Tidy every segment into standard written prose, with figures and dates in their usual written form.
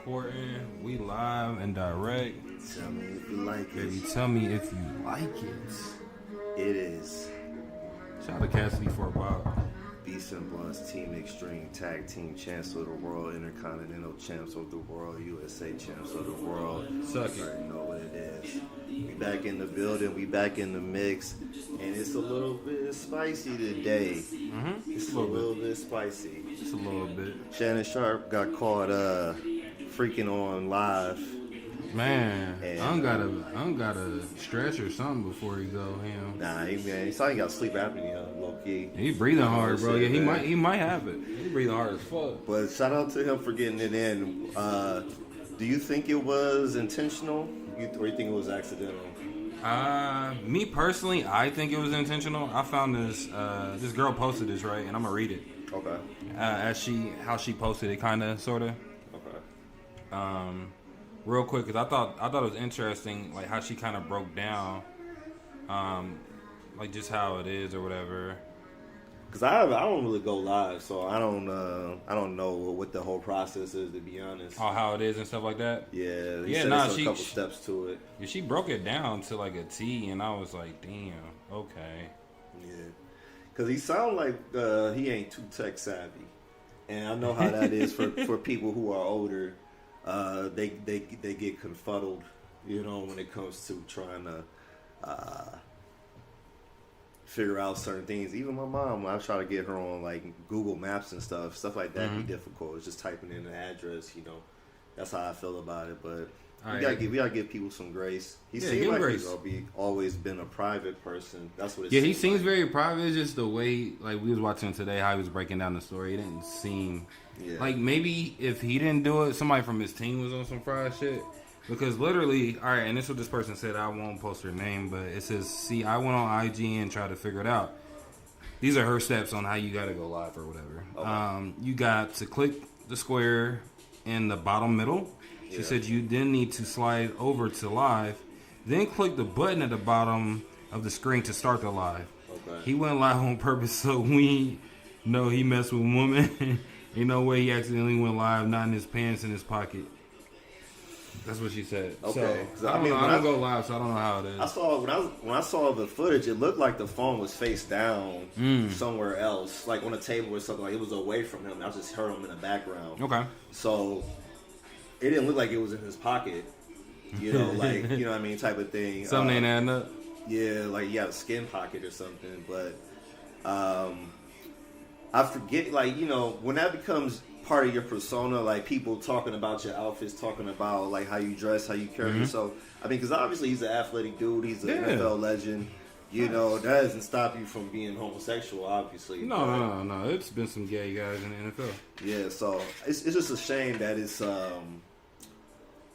Recording, we live and direct. Tell me if you like it. Baby, tell me if you like it. It is Shout out to Cassidy for about BEETS&BLUNTS Team Extreme Tag Team Champs of the World, Intercontinental Champs of the World, USA Champs of the World. Suck You it. already know what it is. We back in the building, we back in the mix, and it's a little bit spicy today. It's a little bit spicy. Just a little bit. Shannon Sharpe got caught freaking on live. Man, And, I don't gotta stretch or something before he go him. Nah, he saw he got sleep apnea, low key. He breathing hard, bro. Yeah, Man. he might have it. He breathing hard as fuck. But shout out to him for getting it in. Do you think it was intentional, or you think it was accidental? Me personally, I think it was intentional. I found this girl posted this, right, and I'm gonna read it. Okay. How she posted it, kinda, sorta. Okay. Real quick, because I thought it was interesting, like how she kind of broke down, like just how it is or whatever. Cause I don't really go live, so I don't know what the whole process is, to be honest. Oh, how it is and stuff like that. Yeah. Yeah, said nah, there's a couple steps to it. Yeah, she broke it down to like a T, and I was like, damn, okay. Yeah. Cause he sound like he ain't too tech savvy, and I know how that is for people who are older. They get confuddled, you know, when it comes to trying to figure out certain things. Even my mom, when I try to get her on like Google Maps and stuff like that be difficult. It's just typing in an address, you know. That's how I feel about it. But we gotta give people some grace. He seems like he's always been a private person. That's what it seems he seems like. very private. It's just the way, like, we was watching today, how he was breaking down the story. It didn't seem like, maybe if he didn't do it, somebody from his team was on some fried shit. Because literally, all right, and this is what this person said. I won't post her name, but it says, see, I went on IG and tried to figure it out. These are her steps on how you got to go live or whatever. Okay. You got to click the square in the bottom middle. She said you then need to slide over to live, then click the button at the bottom of the screen to start the live. Okay. He went live on purpose, so we know he messed with women. Ain't no way he accidentally went live, not in his pants, in his pocket. That's what she said. Okay. So, I don't go live, so I don't know how it is. I saw when I saw the footage, it looked like the phone was face down somewhere else, like on a table or something. Like it was away from him. I just heard him in the background. Okay. So it didn't look like it was in his pocket. You know, like you know what I mean, type of thing. Something ain't adding up. Yeah, like he had a skin pocket or something. But I forget, like, you know, when that becomes part of your persona, like people talking about your outfits, talking about like how you dress, how you carry yourself. I mean, because obviously he's an athletic dude, he's an NFL legend. You know, that doesn't stop you from being homosexual, obviously. No. It's been some gay guys in the NFL. Yeah, so it's just a shame that it's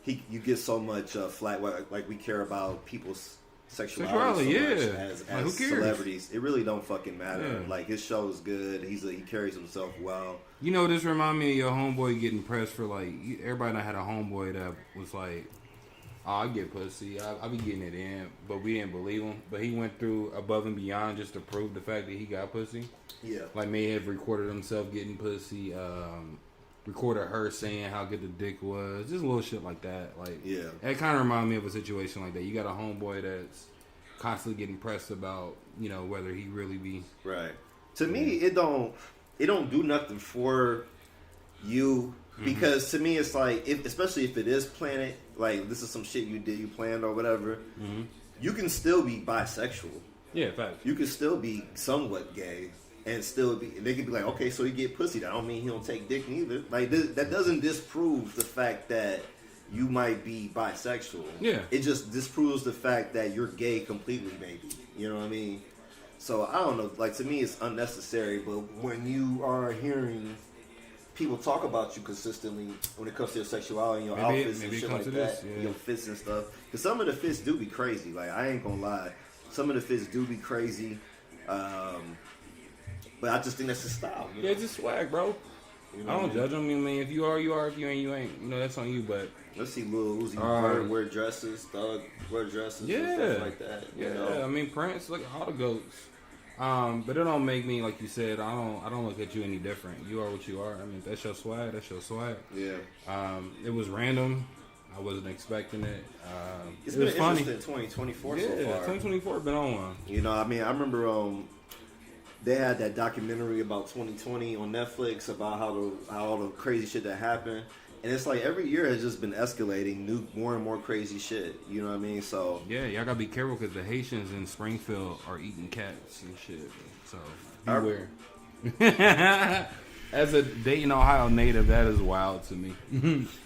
you get so much flack. Like we care about people's sexuality so much as who cares? celebrities. It really don't fucking matter. Yeah. Like his show is good. He carries himself well. You know, this remind me of your homeboy getting pressed for, like, everybody that had a homeboy that was like, oh, I get pussy, I be getting it in, but we didn't believe him. But he went through above and beyond just to prove the fact that he got pussy. Yeah. Like, may have recorded himself getting pussy, recorded her saying how good the dick was, just little shit like that. Like, yeah, it kind of reminded me of a situation like that. You got a homeboy that's constantly getting pressed about, you know, whether he really be right. To me, it don't do nothing for you, because to me it's like, especially if it is planned, like this is some shit you planned or whatever, you can still be bisexual. Yeah, facts. You can still be somewhat gay and still be. They could be like, okay, so he get pussy. That don't mean he don't take dick neither. Like that doesn't disprove the fact that you might be bisexual. Yeah. It just disproves the fact that you're gay completely, maybe. You know what I mean? So, I don't know. Like, to me, it's unnecessary. But when you are hearing people talk about you consistently when it comes to your sexuality and your outfits and shit like that, your fits and stuff. Because some of the fits do be crazy. Like, I ain't going to lie. Some of the fits do be crazy. But I just think that's his style. You know? Yeah, it's just swag, bro. You know I don't judge them. I mean, if you are, you are. If you ain't, you ain't. You know, that's on you. But let's see Lil Uzi wear dresses, Thug wear dresses, and stuff like that. You know? I mean, Prince, look at all the goats. But it don't make me, like you said, I don't look at you any different. You are what you are. I mean, that's your swag. That's your swag. Yeah. It was random. I wasn't expecting it. It's it was been funny. interesting 2024 Yeah, so far. 2024 been on one. You know, I mean, I remember they had that documentary about 2020 on Netflix about how all the crazy shit that happened. And it's like every year has just been escalating, more and more crazy shit. You know what I mean? So yeah, y'all gotta be careful because the Haitians in Springfield are eating cats and shit. So beware. As a Dayton, Ohio native, that is wild to me.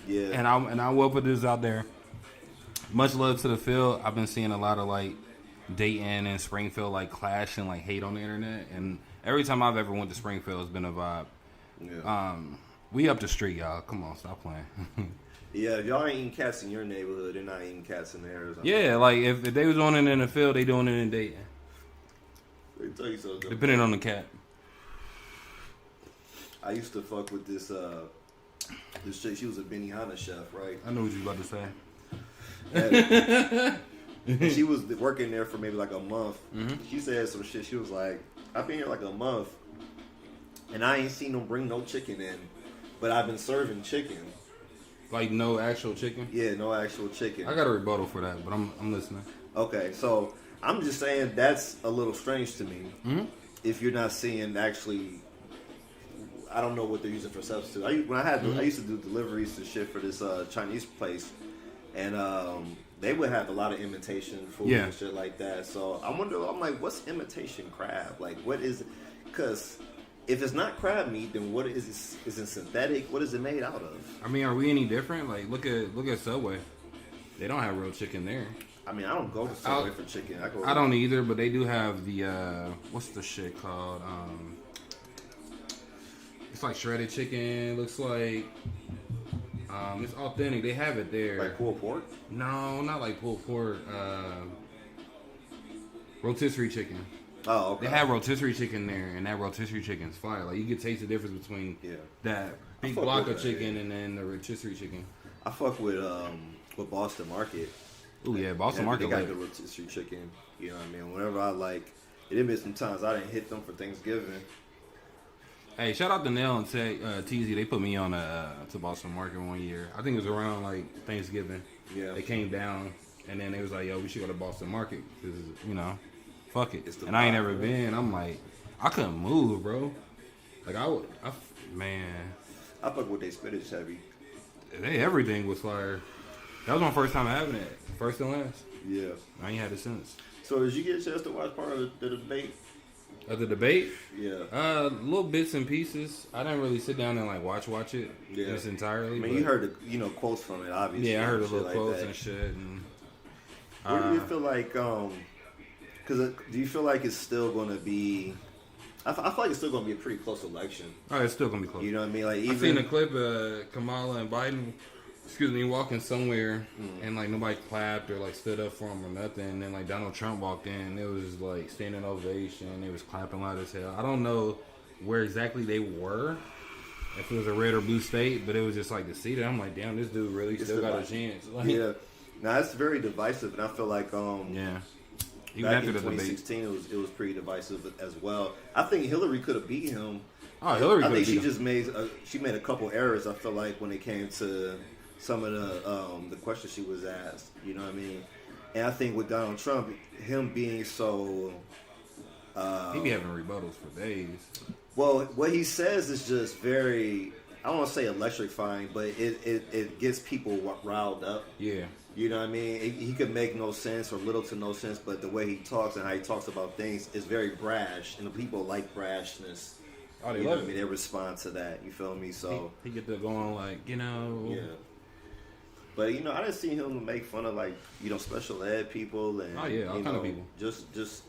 Yeah, and I will put this out there. Much love to the field. I've been seeing a lot of like Dayton and Springfield like clash and like hate on the internet, and every time I've ever went to Springfield, it's been a vibe. Yeah. We up the street, y'all. Come on, stop playing. Yeah, if y'all ain't eating cats in your neighborhood, they're not eating cats in theirs. Yeah, like if they was doing it in the field, they doing it in Dayton. Let me tell you something. Depending on the cat. I used to fuck with this chick. She was a Benihana chef, right? I know what you about to say. She was working there for maybe like a month. Mm-hmm. She said some shit. She was like, I've been here like a month, and I ain't seen them bring no chicken in, but I've been serving chicken. Like no actual chicken? Yeah, no actual chicken. I got a rebuttal for that, but I'm listening. Okay, so I'm just saying that's a little strange to me. Mm-hmm. If you're not seeing actually, I don't know what they're using for substitute. I used to do deliveries and shit for this Chinese place, and they would have a lot of imitation food and shit like that. So I'm like, what's imitation crab? Like, what is it? Because if it's not crab meat, then what is it? Is it synthetic? What is it made out of? I mean, are we any different? Like, look at Subway. They don't have real chicken there. I mean, I don't go to Subway for chicken. I don't either, but they do have the what's the shit called? It's like shredded chicken. Looks like it's authentic. They have it there. Like pulled pork? No, not like pulled pork. Rotisserie chicken. Oh, okay. They have rotisserie chicken there, and that rotisserie chicken's fire. Like you can taste the difference between that big block of chicken and then the rotisserie chicken. I fuck with Boston Market. Oh yeah, Boston Market. They got the rotisserie chicken. You know what I mean? Whenever I like, it did miss some times I didn't hit them for Thanksgiving. Hey, shout out to Nell and TZ. They put me on to Boston Market one year. I think it was around like Thanksgiving. Yeah. They came down, and then they was like, "Yo, we should go to Boston Market because fuck it." And vibe, I ain't never been. I'm like, I couldn't move, bro. Like man. I fuck with they spinach heavy. Everything was fire. That was my first time having it. First and last. Yeah. I ain't had it since. So did you get a chance to watch part of the debate? Of the debate? Yeah. Little bits and pieces. I didn't really sit down and like watch it just entirely. I mean, you heard quotes from it, obviously. Yeah, I heard the little like quotes that. and shit. And, what do you feel like? Because do you feel like it's still going to be? I feel like it's still going to be a pretty close election. Oh, it's still going to be close. You know what I mean? Like I've seen a clip of Kamala and Biden. Walking somewhere and like nobody clapped or like stood up for him or nothing. And then like Donald Trump walked in, it was like standing ovation. It was clapping loud as hell. I don't know where exactly they were, if it was a red or blue state, but it was just like to see that. I'm like, damn, this dude really still got a chance. Like, yeah, now it's very divisive, and I feel like even back after in the 2016 it was pretty divisive as well. I think Hillary could have beat him. Oh, Hillary! I think she just made a couple errors. I feel like when it came to some of the questions she was asked, you know what I mean? And I think with Donald Trump, him being so... he be having rebuttals for days. Well, what he says is just very, I don't want to say electrifying, but it gets people riled up. Yeah. You know what I mean? He could make no sense or little to no sense, but the way he talks and how he talks about things is very brash, and the people like brashness. Oh, they you know love what it. I mean? They respond to that. You feel me? So he get to going like, yeah. But I didn't see him make fun of like special ed people and all kind of people. Just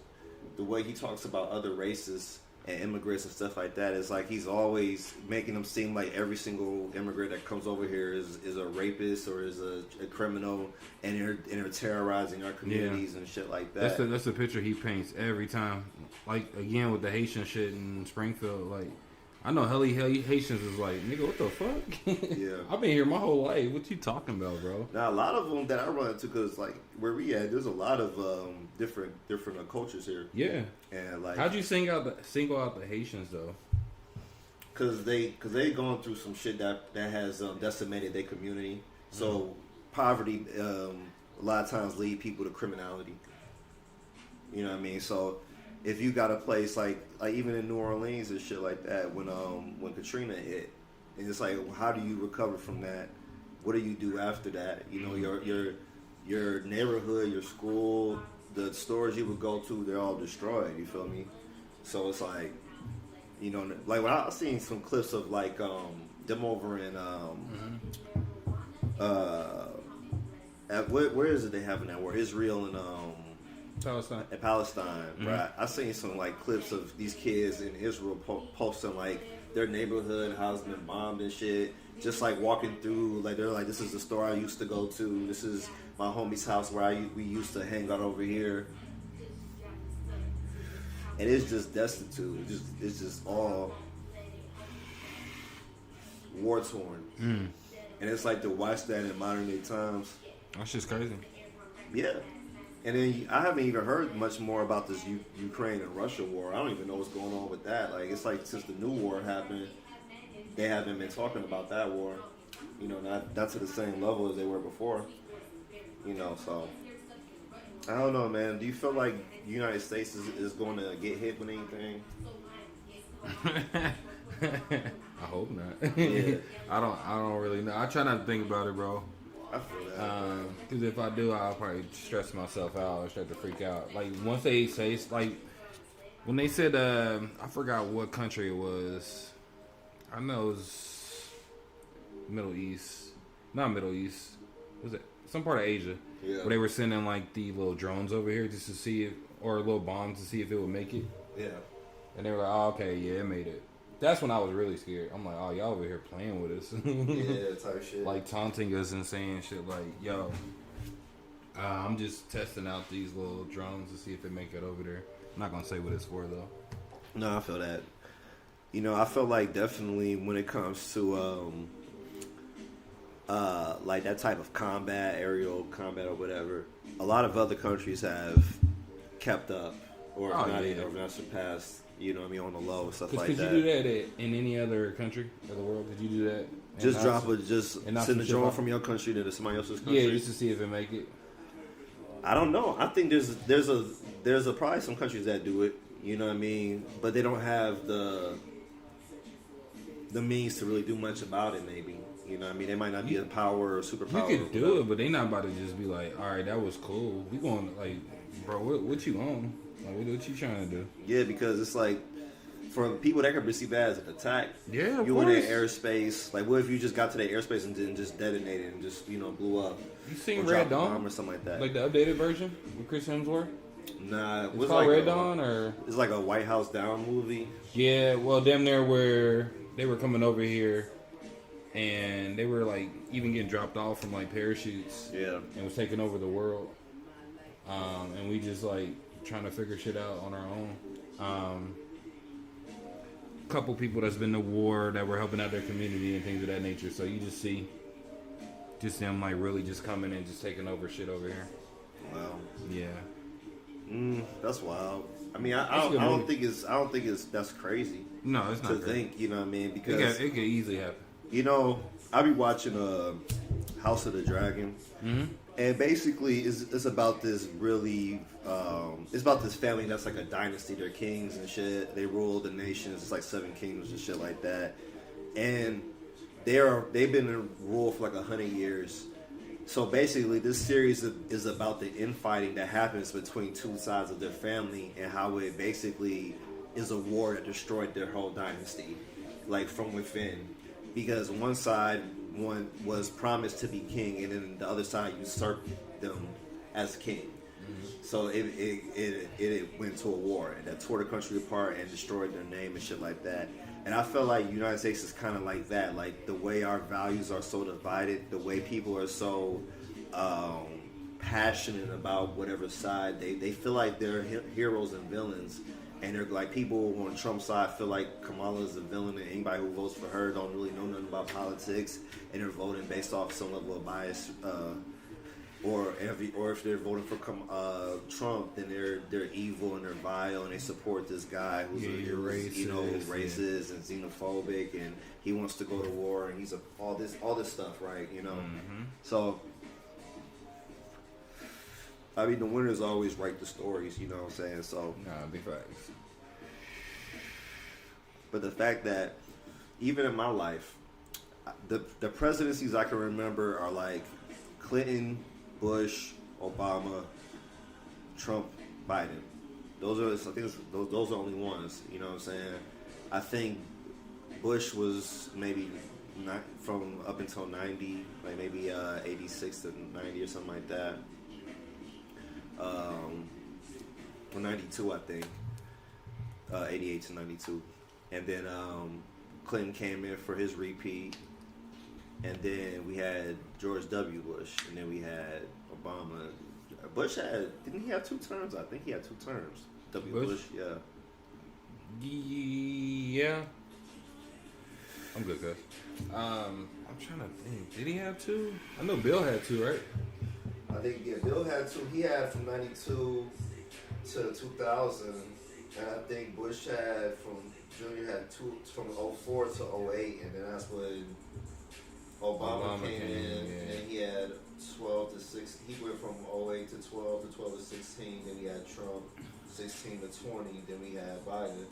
the way he talks about other races and immigrants and stuff like that is like he's always making them seem like every single immigrant that comes over here is a rapist or is a criminal, and they're terrorizing our communities and shit like that. That's the picture he paints every time. Like again with the Haitian shit in Springfield, like I know Haitians is like, nigga, what the fuck? Yeah. I've been here my whole life. What you talking about, bro? Now, a lot of them that I run into, because, like, where we at, there's a lot of different cultures here. Yeah. And, like... How'd you single out the Haitians, though? Because they going through some shit that has decimated their community. So, poverty, a lot of times, lead people to criminality. You know what I mean? So... If you got a place like even in New Orleans and shit like that, when Katrina hit, and it's like, how do you recover from that? What do you do after that? You know, your neighborhood, your school, the stores you would go to, they're all destroyed. You feel me? So it's like, you know, like when I've seen some clips of like them over in where is it they having that war? Israel and Palestine. At Palestine, right? I seen some like clips of these kids in Israel posting like their neighborhood, how it's been bombed and shit. Just like walking through, like they're like, this is the store I used to go to. This is my homie's house where we used to hang out over here. And it's just destitute. It's just all war torn. And it's like to watch that in modern day times. That's just crazy. Yeah. And then I haven't even heard much more about this Ukraine and Russia war. I don't even know what's going on with that. Like, it's like since the new war happened, they haven't been talking about that war. You know, not to the same level as they were before. You know, so I don't know, man. Do you feel like the United States is going to get hit with anything? I hope not. Yeah. I don't really know. I try not to think about it, bro. I feel that. Because if I do, I'll probably stress myself out or start to freak out. Like, once they say, like, when they said, I forgot what country it was. I know it was Middle East. Not Middle East. Was it some part of Asia? Yeah. Where they were sending, like, the little drones over here just to see if, or little bombs to see if it would make it. Yeah. And they were like, oh, okay, yeah, it made it. That's when I was really scared. I'm like, oh, y'all over here playing with us. Yeah, type shit. Like taunting us and saying shit like, yo, I'm just testing out these little drones to see if they make it over there. I'm not going to say what it's for, though. No, I feel that. You know, I feel like definitely when it comes to, like that type of combat, aerial combat or whatever, a lot of other countries have kept up or not surpassed. You know what I mean, on the low and stuff like that. Could you do that in any other country of the world? Could you do that? Send a drone from your country to somebody else's country? Yeah, just to see if it make it. I don't know. I think there's probably some countries that do it. You know what I mean? But they don't have the means to really do much about it, maybe. You know what I mean? They might not be a power or superpower. You could do it, but they not about to just be like, all right, that was cool. We going, like, bro, what you on? Like, what you trying to do? Yeah, because it's like, for people that could perceive that as an attack, yeah, you in that airspace. Like, what if you just got to that airspace and then just detonated and just, blew up? You seen Red Dawn? Or something like that. Like the updated version with Chris Hemsworth? Nah. It's called Red Dawn, or? It's like a White House Down movie. Yeah, well, damn near where they were coming over here and they were, like, even getting dropped off from, like, parachutes. Yeah. And was taking over the world. And we just, like, trying to figure shit out on our own. Couple people that's been to war that were helping out their community and things of that nature. So you just see just them like really just coming and just taking over shit over here. Wow. Yeah. That's wild. I mean, I don't think it's that's crazy. No, it's not to think. You know what I mean? Because it could easily happen. You know, I be watching House of the Dragon. Mm-hmm. And basically, it's about this really, it's about this family that's like a dynasty. They're kings and shit. They rule the nations. It's like 7 kingdoms and shit like that. And they've been in rule for like 100 years. So basically, this series is about the infighting that happens between two sides of their family and how it basically is a war that destroyed their whole dynasty, like from within. Because one side was promised to be king, and then the other side usurped them as king. Mm-hmm. So it went to a war, and that tore the country apart and destroyed their name and shit like that. And I feel like the United States is kind of like that, like the way our values are so divided, the way people are so passionate about whatever side they feel like they're heroes and villains, And they're like, people on Trump's side feel like Kamala is a villain, and anybody who votes for her don't really know nothing about politics, and they're voting based off some level of bias. Or if they're voting for Trump, then they're evil and they're vile and they support this guy who's racist, racist and xenophobic, and he wants to go to war, and he's all this stuff, right? So I mean, the winners always write the stories, you know what I'm saying? So big facts. But the fact that even in my life, the presidencies I can remember are like Clinton, Bush, Obama, Trump, Biden. Those are those are the only ones. You know what I'm saying? I think Bush was maybe not from up until 90, like maybe 86 to 90 or something like that. Or 92, I think. 88 to 92, and then Clinton came in for his repeat. And then we had George W. Bush, and then we had Obama. Bush didn't he have 2 terms? I think he had 2 terms. Bush, yeah. Yeah. I'm good, guys. I'm trying to think. Did he have 2? I know Bill had 2, right? I think, yeah, Bill had 2. He had from 92 to 2000. And I think Bush had Junior had 2 from 04 to 08. And then that's when Obama came in, and he had 12 to 16. He went from 08 to 12 to 12 to 16. Then we had Trump, 16 to 20. Then we had Biden.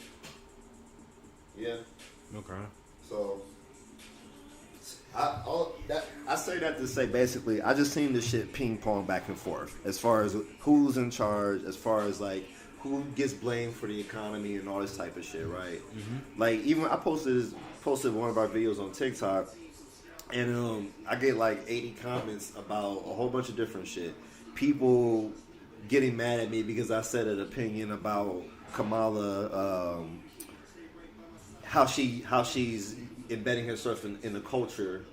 Yeah. Okay. So I say that to say basically, I just seen this shit ping pong back and forth as far as who's in charge, as far as like who gets blamed for the economy and all this type of shit, right? Like even I posted one of our videos on TikTok. And I get like 80 comments about a whole bunch of different shit. People getting mad at me because I said an opinion about Kamala, how she's embedding herself in the culture,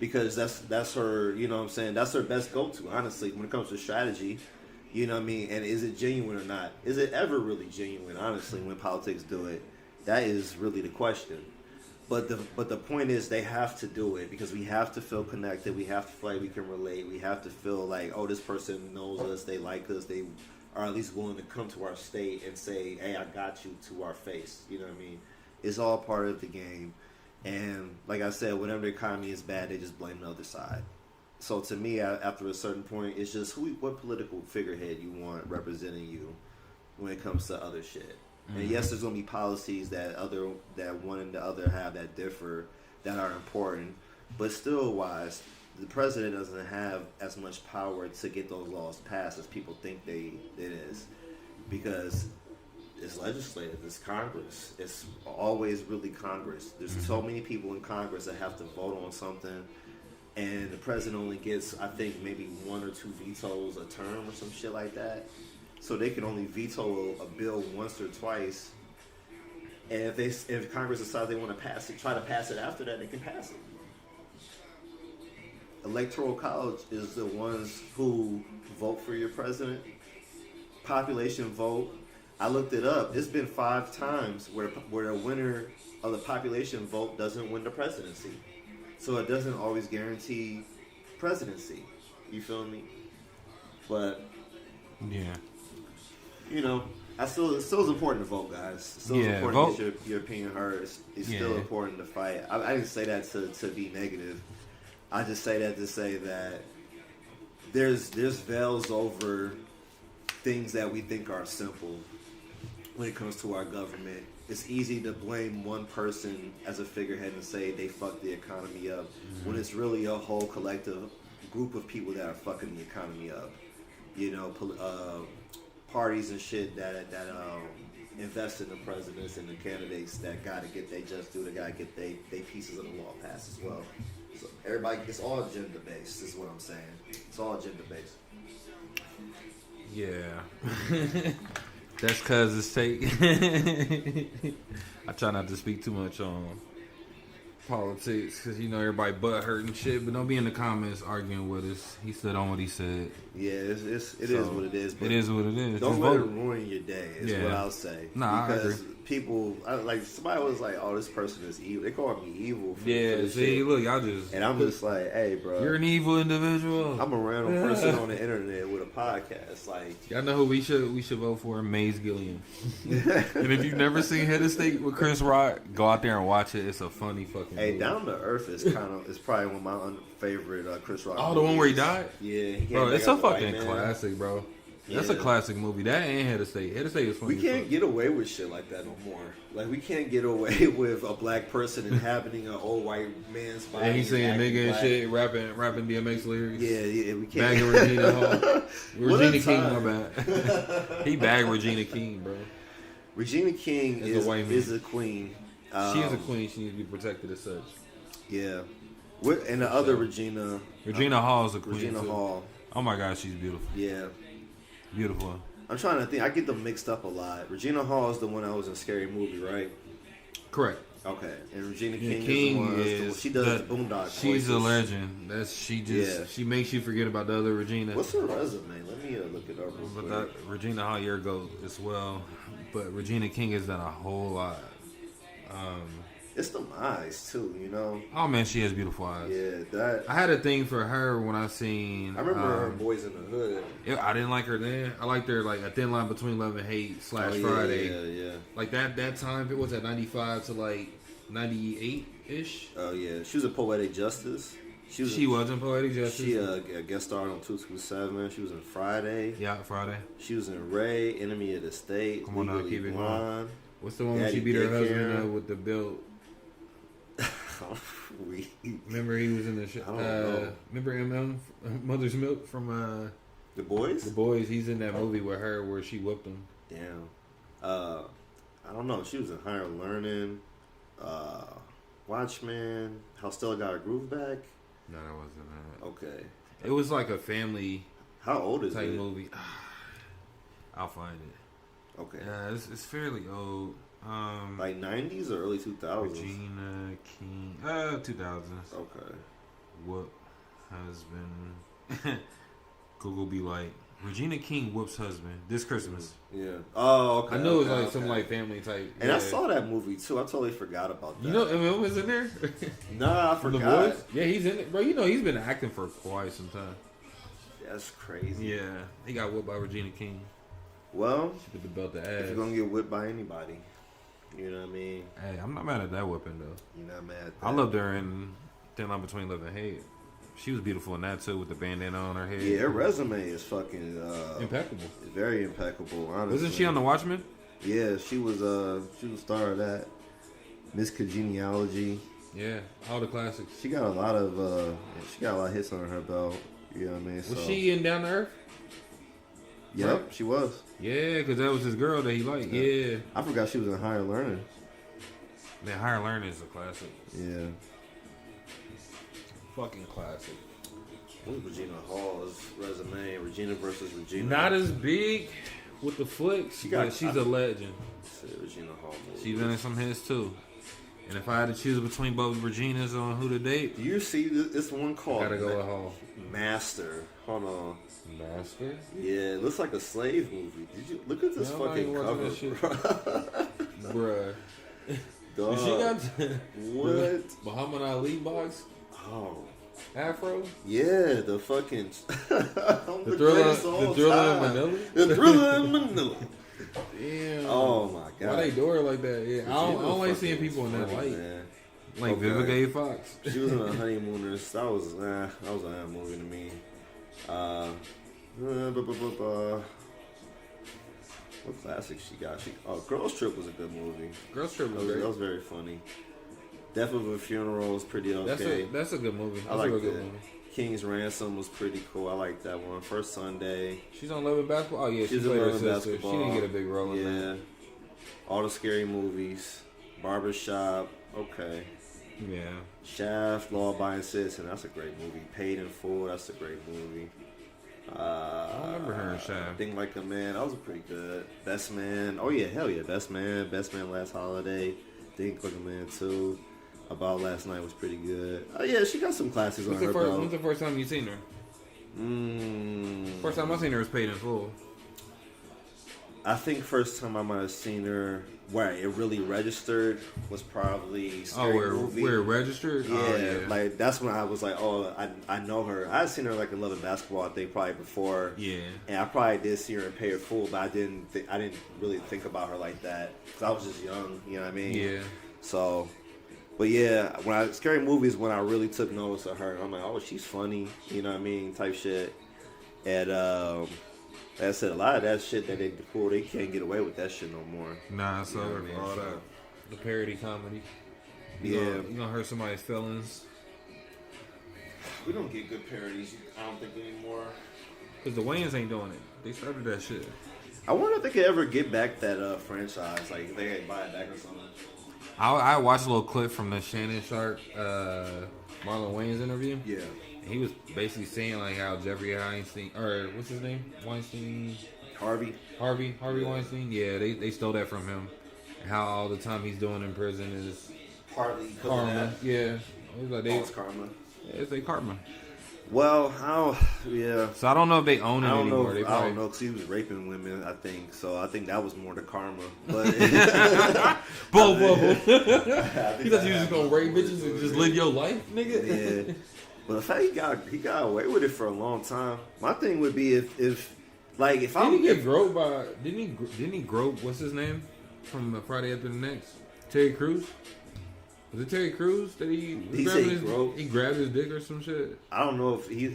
because that's her, you know what I'm saying, that's her best go-to, honestly, when it comes to strategy. You know what I mean? And is it genuine or not? Is it ever really genuine, honestly, when politics do it? That is really the question. But the point is, they have to do it because we have to feel connected. We have to feel like we can relate. We have to feel like, oh, this person knows us. They like us. They are at least willing to come to our state and say, hey, I got you, to our face. You know what I mean? It's all part of the game. And like I said, whenever the economy is bad, they just blame the other side. So to me, after a certain point, it's just what political figurehead you want representing you when it comes to other shit. And yes, there's gonna be policies that one and the other have that differ, that are important, but still, wise, the president doesn't have as much power to get those laws passed as people think it is, because it's legislative, it's Congress, it's always really Congress. There's so many people in Congress that have to vote on something, and the president only gets, I think, maybe 1 or 2 vetoes a term or some shit like that. So they can only veto a bill once or twice, and if Congress decides they want to try to pass it after that, they can pass it. Electoral college is the ones who vote for your president. Population vote. I looked it up. It's been 5 times where the winner of the population vote doesn't win the presidency. So it doesn't always guarantee presidency. You feel me? But yeah. You know, it still is important to vote, guys. It's still important to get your opinion heard. It's still important to fight. I didn't say that to be negative. I just say that to say that there's veils over things that we think are simple when it comes to our government. It's easy to blame one person as a figurehead and say they fucked the economy up, when it's really a whole collective group of people that are fucking the economy up. You know, parties and shit that invest in the presidents and the candidates that gotta get they just due, they gotta get they pieces of the law passed as well. So everybody, it's all agenda based, is what I'm saying. It's all agenda based. Yeah. That's cause it's I try not to speak too much on politics because you know everybody butt hurt and shit. But don't be in the comments arguing with us. He stood on what he said. Yeah, it is what it is. It is what it is. Don't let it ruin your day. Is what I'll say. Nah, because I agree. People like somebody was like, "Oh, this person is evil." They call me evil. For see, shit. Look, y'all just and I'm just like, "Hey, bro, you're an evil individual." I'm a random person on the internet with a podcast. Like, y'all know who we should vote for? Maze Gilliam. And if you've never seen Head of State with Chris Rock, go out there and watch it. It's a funny fucking. Hey, movie. Down to Earth is probably one of my favorite Chris Rock. Oh, the one where he died. Yeah, bro, it's a fucking classic, bro. That's a classic movie. That ain't Head of State. Head of State is funny. We can't get away with shit like that no more. Like, we can't get away with a black person inhabiting an old white man's body. And he's saying nigga and shit, rapping DMX lyrics. Yeah, we can't. Bagging Regina Hall. Regina King, my bad. He bagged Regina King, bro. Regina King is a queen. She is a queen. She needs to be protected as such. Yeah. And the other Regina. Regina Hall is a queen. Regina too. Hall. Oh my God, she's beautiful. Yeah. Beautiful. I'm trying to think. I get them mixed up a lot. Regina Hall is the one that was in Scary Movie, right? Correct. Okay. And Regina King is the one. She does the Boondock. She's voices. a legend. She makes you forget about the other Regina. What's her resume? Let me look it up real quick. Regina Hall, your goat as well. But Regina King has done a whole lot. It's the eyes too, you know. Oh man, she has beautiful eyes. Yeah, I had a thing for her when I seen. I remember her Boys in the Hood. I didn't like her then. I liked her like A Thin Line Between Love and Hate / Friday. Yeah. Like that time, it was at 95 to like 98 ish. Oh yeah, she was in Poetic Justice. She was in Poetic Justice. She a guest starred on 227. She was in Friday. Yeah, Friday. She was in Ray, Enemy of the State. Come on now, keep it going. What's the one where she beat her husband up with the belt? Remember he was in the show. I don't know. Remember MM Mother's Milk from The Boys? The Boys. He's in that movie with her where she whooped him. Damn. I don't know. She was in Higher Learning. Watchmen. How Stella Got Her Groove Back. No, that wasn't that. Okay. It was like a family. How old is type it? Movie. I'll find it. Okay. Yeah, it's fairly old. Like 90s or early 2000s? Regina King. 2000s. Okay. Whoop husband. Google be like, Regina King whoops husband this Christmas. Yeah. Oh, okay. I knew it was like some like family type. And I saw that movie too. I totally forgot about that. You know, Eminem was in there? Nah, I forgot. Yeah, he's in it. Bro, you know he's been acting for quite some time. That's crazy. Yeah. He got whooped by Regina King. Well, she put the belt to ass. If you're going to get whipped by anybody, you know what I mean? Hey, I'm not mad at that whipping, though. You're not mad at that. I loved her in Thin Line Between Love and Hate. She was beautiful in that, too, with the bandana on her head. Yeah, her resume is fucking... impeccable. Very impeccable, honestly. Wasn't she on The Watchmen? Yeah, she was star of that. Miss Congeniality. Yeah, all the classics. She got a lot of hits under her belt. You know what I mean? Was she in Down to Earth? Yep, right? She was. Yeah, because that was his girl that he liked. Yeah. I forgot she was in Higher Learning. Man, Higher Learning is a classic. Yeah. Fucking classic. What's Regina Hall's resume? Regina versus Regina. Not as big with the flicks, but she's a legend. Regina Hall movie. She's been in some hits too. And if I had to choose between both Reginas on who to date, do you see this one called? Gotta go with Hall. Master. Hold on. Master? Yeah, it looks like a slave movie. Did you look at this fucking cover, bruh? Dog. She got what? Muhammad Ali box? Oh. Afro? Yeah, the fucking the Thriller in Manila? The Thriller in Manila. Damn. Oh my god. Why they do her like that? Yeah, I don't like seeing people in that light. Man. Like Vivica A. Fox. She was in The Honeymooners. That was a movie to me. What classic she got? Girls Trip was a good movie. Girls Trip was great. That was very funny. Death of a Funeral was pretty okay. That's a good movie. I like that. King's Ransom was pretty cool. I like that one. First Sunday. She's on Love and Basketball? Oh, yeah. She's on Love and Basketball. She didn't get a big role in that. All the Scary Movies. Barbershop. Okay. Yeah. Shaft, Law Abiding Citizen. That's a great movie. Paid in Full. That's a great movie. I don't remember her in Shaft. Think Like a Man. That was pretty good. Best Man. Oh, yeah. Hell yeah. Best Man. Best Man Last Holiday. Think Like a Man, too. About Last Night was pretty good. Oh yeah, she got some classics on her belt. When's the first time you seen her? First time I seen her was Paid in Full. I think first time I might have seen her where it really registered was probably Scary Movie. Where it registered? Yeah, like that's when I was like, oh, I know her. I had seen her like in Love and Basketball, I think probably before. Yeah, and I probably did see her in Pay It Full, but I didn't really think about her like that because I was just young. You know what I mean? Yeah. So, but yeah, Scary Movie is when I really took notice of her. I'm like, oh, she's funny. You know what I mean? Type shit. And like I said, a lot of that shit that they pull, they can't get away with that shit no more. Nah, so for all that, the parody comedy. You gonna hurt somebody's feelings. We don't get good parodies, I don't think, anymore. Cause the Wayans ain't doing it. They started that shit. I wonder if they could ever get back that franchise, like if they could buy it back or something. I watched a little clip from the Shannon Sharpe, Marlon Wayans interview. Yeah. He was basically saying like how Jeffrey Weinstein, or what's his name? Weinstein? Harvey Weinstein? Yeah, they stole that from him. How all the time he's doing in prison is partly karma. Yeah. It was like it's karma. Yeah, it's a karma. Well, yeah. So I don't know if they own it anymore. I don't know, because he was raping women, I think. So I think that was more the karma. But Bull. You thought you was just going to rape bitches and just live your life, nigga? Yeah. But the fact he got away with it for a long time. My thing would be if didn't he get groped by? Didn't he grope? What's his name from Friday After the Next? Terry Crews. Was it Terry Crews that he grabbed his dick or some shit? I don't know if he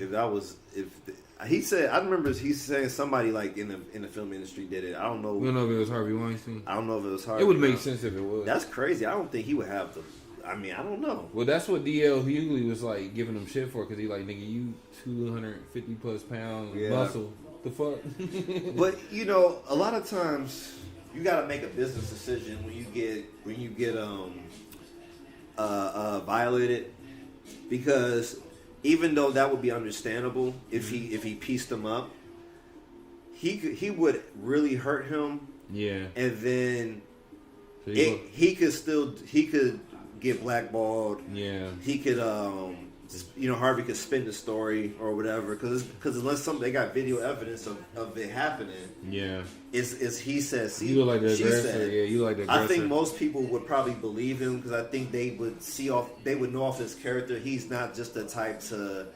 said. I remember he saying somebody like in the film industry did it. I don't know. We don't know if it was Harvey Weinstein. I don't know if it was Harvey. It would make sense if it was. That's crazy. I don't think he would have the. I mean, I don't know. Well, that's what D.L. Hughley was like giving him shit for, because he like, nigga, you 250 plus pound muscle. The fuck? But you know, a lot of times you got to make a business decision when you get violated, because even though that would be understandable if he pieced him up, he would really hurt him. Yeah, and then he could get blackballed. Yeah, he could Harvey could spin the story or whatever, because unless they got video evidence of it happening. Yeah, it's he says he. You look like the aggressor. Yeah, you like the aggressor. I think most people would probably believe him, because I think they would know off his character. He's not just the type to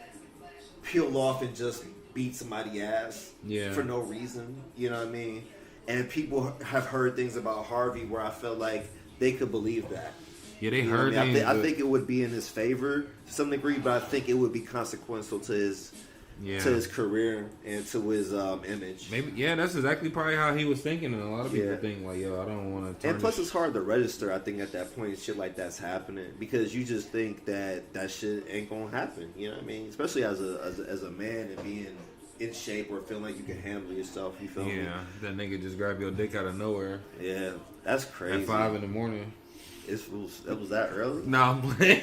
peel off and just beat somebody's ass for no reason. You know what I mean? And people have heard things about Harvey where I felt like they could believe that. Yeah, they heard things. I think it would be in his favor to some degree, but I think it would be consequential to his career and to his image. Maybe, yeah, that's exactly probably how he was thinking, and a lot of people think like, yo, I don't want to. And plus, it's hard to register. I think at that point, shit like that's happening, because you just think that shit ain't gonna happen. You know what I mean? Especially as a man and being in shape or feeling like you can handle yourself. You feel me? Yeah, that nigga just grab your dick out of nowhere. Yeah, that's crazy. At 5 a.m. That was that early? Nah, I'm playing.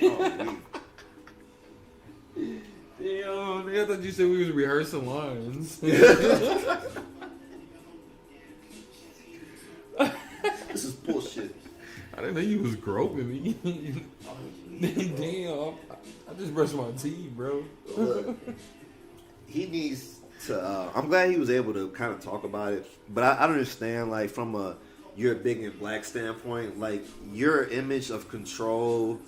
Oh, damn, I thought you said we was rehearsing lines. This is bullshit. I didn't know you was groping me. Damn, I just brushed my teeth, bro. Look, he needs to. I'm glad he was able to kind of talk about it, but I understand, like, from you're a big and black standpoint, like, your image of control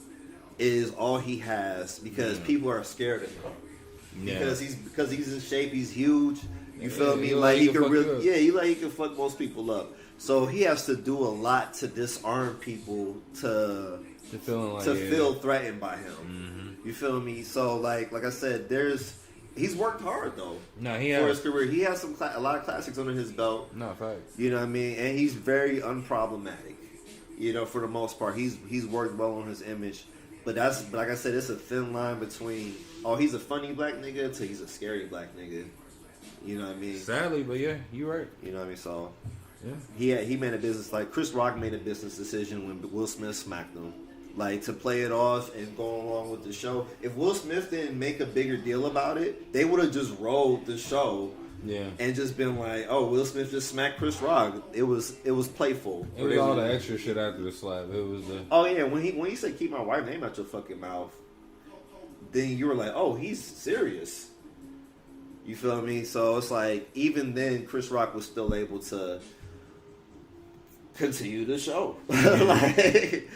is all he has, because people are scared of him. Yeah. Because he's in shape, he's huge. You feel me? Like, he can really, he can fuck most people up. So he has to do a lot to disarm people to feel threatened by him. Mm-hmm. You feel me? So like I said, he's worked hard though. No, for his career. He has a lot of classics under his belt. No, facts. You know what I mean? And he's very unproblematic. You know, for the most part, he's worked well on his image. But like I said, it's a thin line between he's a funny black nigga to he's a scary black nigga. You know what I mean? Sadly, but yeah, you right. You know what I mean? So yeah, he made a business, like Chris Rock made a business decision when Will Smith smacked him. Like, to play it off and go along with the show. If Will Smith didn't make a bigger deal about it, they would have just rolled the show Yeah. And just been like, oh, Will Smith just smacked Chris Rock. It was playful. It was all the extra shit after the slap. It was the. Oh yeah, when he said keep my wife's name out your fucking mouth, then you were like, oh, he's serious. You feel me? So it's like even then, Chris Rock was still able to continue the show. Like,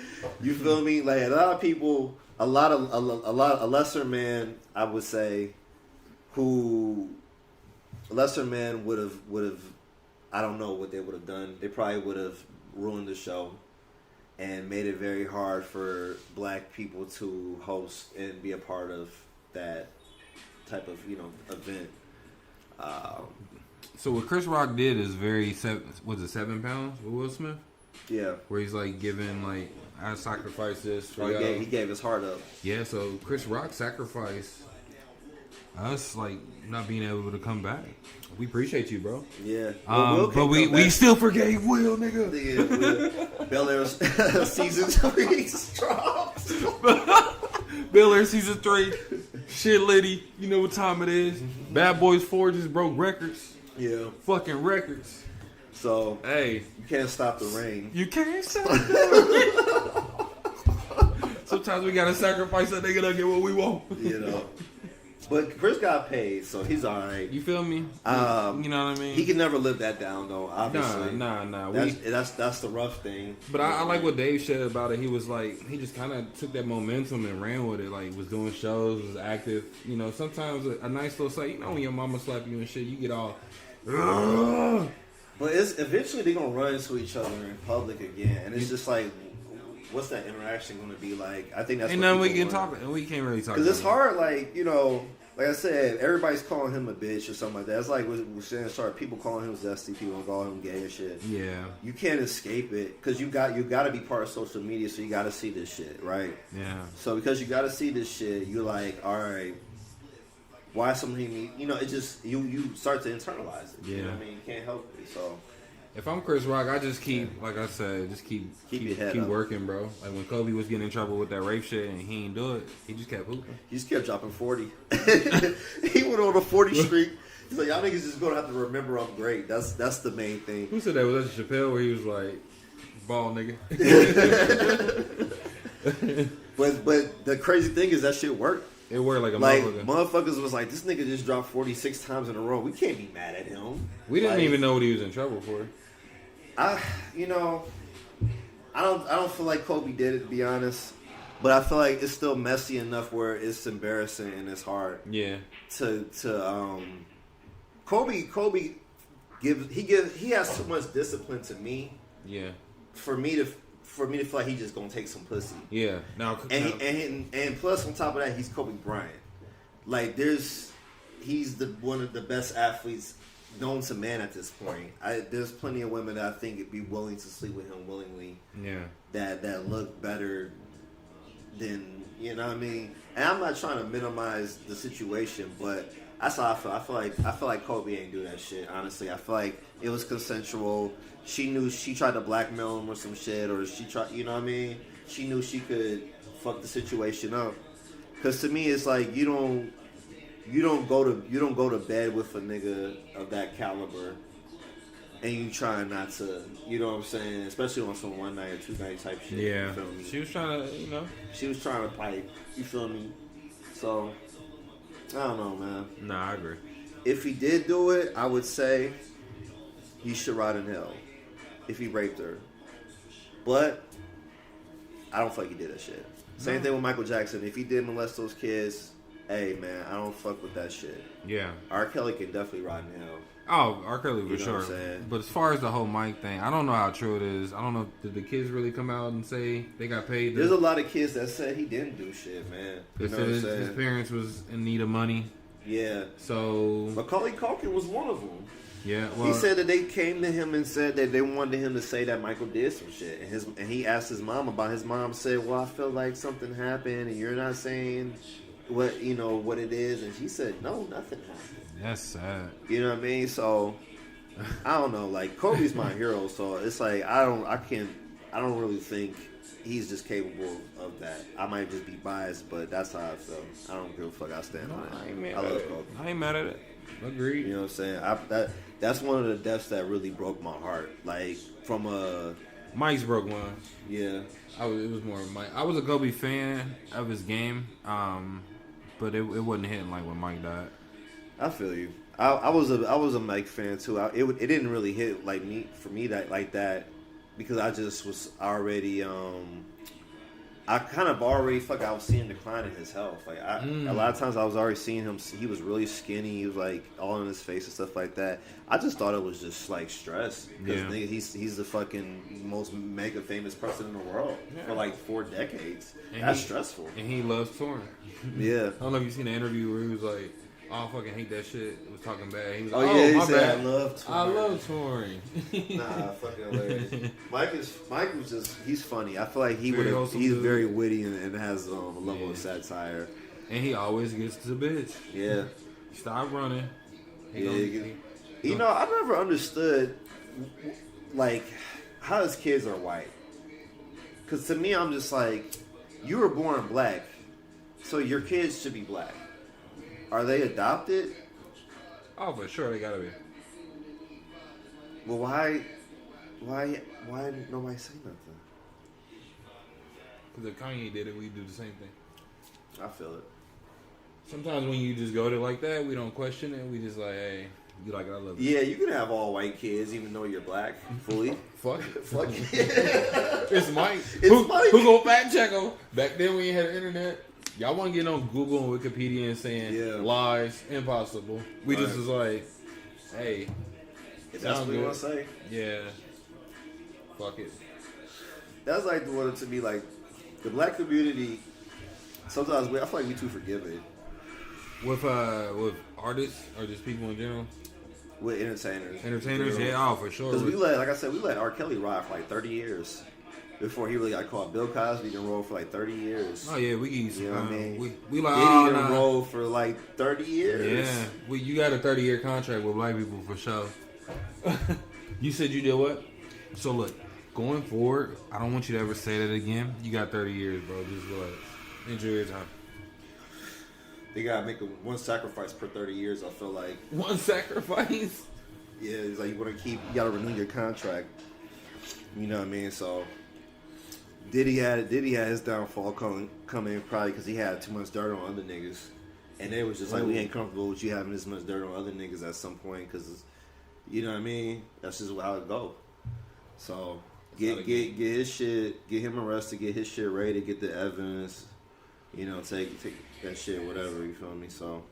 you feel me? Like a lot of people, a lesser man, I would say, who a lesser man would have, I don't know what they would have done. They probably would have ruined the show and made it very hard for black people to host and be a part of that type of, event. So what Chris Rock did is very, was it 7 pounds with Will Smith? Yeah. Where he's like giving like, I sacrificed this for y'all. He gave his heart up. Yeah, so Chris Rock sacrificed us like not being able to come back. We appreciate you, bro. Yeah. But we still forgave Will, nigga. Yeah, Bel Air season 3 drops. Bel Air season 3. Shit, lady. You know what time it is. Bad Boys 4 just broke records. Yeah. Fucking records. So, hey. You can't stop the rain. You can't stop the rain. Sometimes we gotta sacrifice that nigga to get what we want. But Chris got paid, so he's alright. You feel me? You know what I mean? He can never live that down, though, obviously. Nah. That's the rough thing. But I like what Dave said about it. He was like, he just kind of took that momentum and ran with it. Like, was doing shows, was active. You know, sometimes a nice little say, when your mama slap you and shit, you get all... Ugh. But eventually they're going to run into each other in public again. And it's just like... What's that interaction going to be like? I think that's ain't nothing we can talk about. We can't really talk about it. Because it's hard, like, like I said, everybody's calling him a bitch or something like that. It's like with Shannon Sharpe, people calling him zesty, people calling him gay and shit. Yeah. You can't escape it because you got to be part of social media, so you got to see this shit, right? Yeah. So because you got to see this shit, you're like, all right, why somebody need, it just, you start to internalize it. Yeah. You know what I mean? You can't help it, so... If I'm Chris Rock, I just keep, like I said, keep working, bro. Like when Kobe was getting in trouble with that rape shit and he didn't do it, he just kept hooping. He just kept dropping 40. He went on a 40 streak. He's like, y'all niggas just gonna have to remember I'm great. That's the main thing. Who said that? Was that Chappelle where he was like, ball nigga? But the crazy thing is that shit worked. It worked like a motherfucker. Motherfuckers was like, this nigga just dropped 46 times in a row. We can't be mad at him. We didn't even know what he was in trouble for. I don't feel like Kobe did it, to be honest. But I feel like it's still messy enough where it's embarrassing and it's hard. Yeah. Kobe he has too much discipline to me. Yeah. For me to feel like he's just gonna take some pussy. Yeah. And plus on top of that, he's Kobe Bryant. Like he's one of the best athletes known to man at this point. There's plenty of women that I think would be willing to sleep with him willingly. Yeah. That look better than, you know what I mean? And I'm not trying to minimize the situation, but that's how I feel. I feel like Kobe ain't do that shit, honestly. I feel like it was consensual. She knew she tried to blackmail him or some shit, or she tried, you know what I mean? She knew she could fuck the situation up. Cause to me it's like you don't go to bed with a nigga of that caliber and you trying not to, you know what I'm saying? Especially on some 1 night or 2 night type shit. Yeah. You feel me? She was trying to, She was trying to pipe. You feel me? So, I don't know, man. Nah, I agree. If he did do it, I would say he should rot in hell. If he raped her. But, I don't feel like he did that shit. Same thing with Michael Jackson. If he did molest those kids, hey, man, I don't fuck with that shit. Yeah. R. Kelly can definitely rot in hell. Oh, R. Kelly for sure. What I'm saying? But as far as the whole Mike thing, I don't know how true it is. I don't know. Did the kids really come out and say they got paid? There's a lot of kids that said he didn't do shit, man. You know what I'm saying? His parents was in need of money. Yeah. So Macaulay Culkin was one of them. Yeah. Well, he said that they came to him and said that they wanted him to say that Michael did some shit, and he asked his mom about. His mom said, "Well, I feel like something happened, and you're not saying what it is." And she said, "No, nothing happened." That's sad. You know what I mean? So I don't know. Like Kobe's my hero, so it's like I don't really think he's just capable of that. I might just be biased, but that's how I feel. I don't give a fuck. I stand on it. I love Kobe. I ain't mad at it. Agreed. You know what I'm saying? That's one of the deaths that really broke my heart. Like from a Mike's broke one. Yeah. It was more Mike. I was a Kobe fan of his game, but it wasn't hitting like when Mike died. I feel you. I was a Mike fan too. It didn't really hit like me for me that because I just was already I kind of already I was seeing decline in his health. Like a lot of times I was already seeing him. He was really skinny. He was like all in his face and stuff like that. I just thought it was just like stress because he's the fucking most mega famous person in the world for like 4 decades. And that's stressful. And he loves touring. Yeah. I don't know if you seen the interview where he was like, "Oh, I fucking hate that shit." He was talking bad. He was like, yeah, he my said, bad. I love touring. Nah, fucking hilarious. Mike was just, he's funny. I feel like he's very witty and has a level of satire. And he always gets to the bitch. Yeah. Stop running. You know, I never understood, like, how his kids are white. Because to me, I'm just like, you were born black, so your kids should be black. Are they adopted? Oh, for sure, they gotta be. Well, why didn't nobody say nothing? Because if Kanye did it, we do the same thing. I feel it. Sometimes when you just go to like that, we don't question it. We just like, hey, you like it, I love it. Yeah, you can have all white kids even though you're black, fully. Fuck it. Fuck it. It's Mike. Mike. Who gonna fact check him? Back then when you had the internet. Y'all want to get on Google and Wikipedia and saying lies, impossible. We just was like, hey. If that's what you want to say. Yeah. Fuck it. That's like the one to be like, the black community, sometimes I feel like we too forgiving. With artists or just people in general? With entertainers. Entertainers, yeah, for sure. Because we let R. Kelly ride for like 30 years. Before he really got caught. Bill Cosby done rolled for like 30 years. Oh yeah, we can. You know what I mean? We like Diddy done rolled for like 30 years. Yeah, you got a 30-year contract with black people for sure. You said you did what? So look, going forward, I don't want you to ever say that again. You got 30 years, bro. Just relax. Enjoy your time. They gotta make one sacrifice per 30 years. I feel like one sacrifice. Yeah, it's like you gotta renew your contract. You know what I mean? So. Diddy had his downfall coming probably because he had too much dirt on other niggas, and they was just like, we ain't comfortable with you having this much dirt on other niggas at some point because, you know what I mean? That's just how it go. So get his shit, get him arrested, get his shit ready, get the evidence, you know, take that shit, whatever. You feel me? So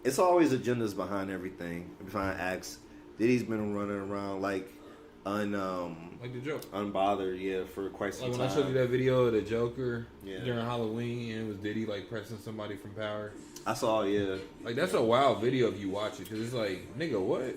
it's always agendas behind everything, behind acts. Diddy's been running around like the joke, unbothered, for quite some time. Like when I showed you that video of the Joker during Halloween, and it was Diddy like pressing somebody from Power. I saw, like that's a wild video if you watch it, because it's like, nigga, what?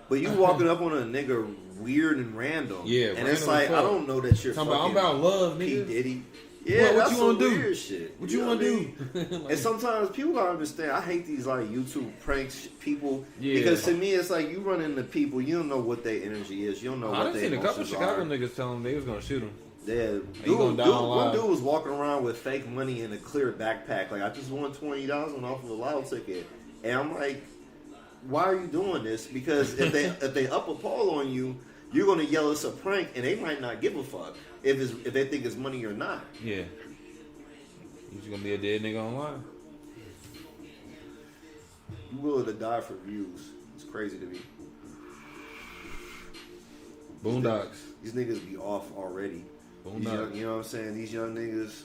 But you walking up on a nigga weird and random, and it's like, I don't know that you're fucking I'm about love, P. nigga. Diddy. Yeah, what that's you want to do? Weird shit. What you want to do? Like, and sometimes people gotta understand. I hate these like YouTube pranks people because to me it's like you run into people, you don't know what their energy is. You don't know what their emotions are. I done seen a couple Chicago niggas tell them they was gonna shoot him. Yeah, one dude was walking around with fake money in a clear backpack. Like, I just won $20 off of a lotto ticket, and I'm like, why are you doing this? Because if they up a poll on you, you're gonna yell it's a prank, and they might not give a fuck if they think it's money or not. Yeah, you just gonna be a dead nigga online. You willing to die for views? It's crazy to me. Boondocks. These niggas be off already. You know what I'm saying? These young niggas,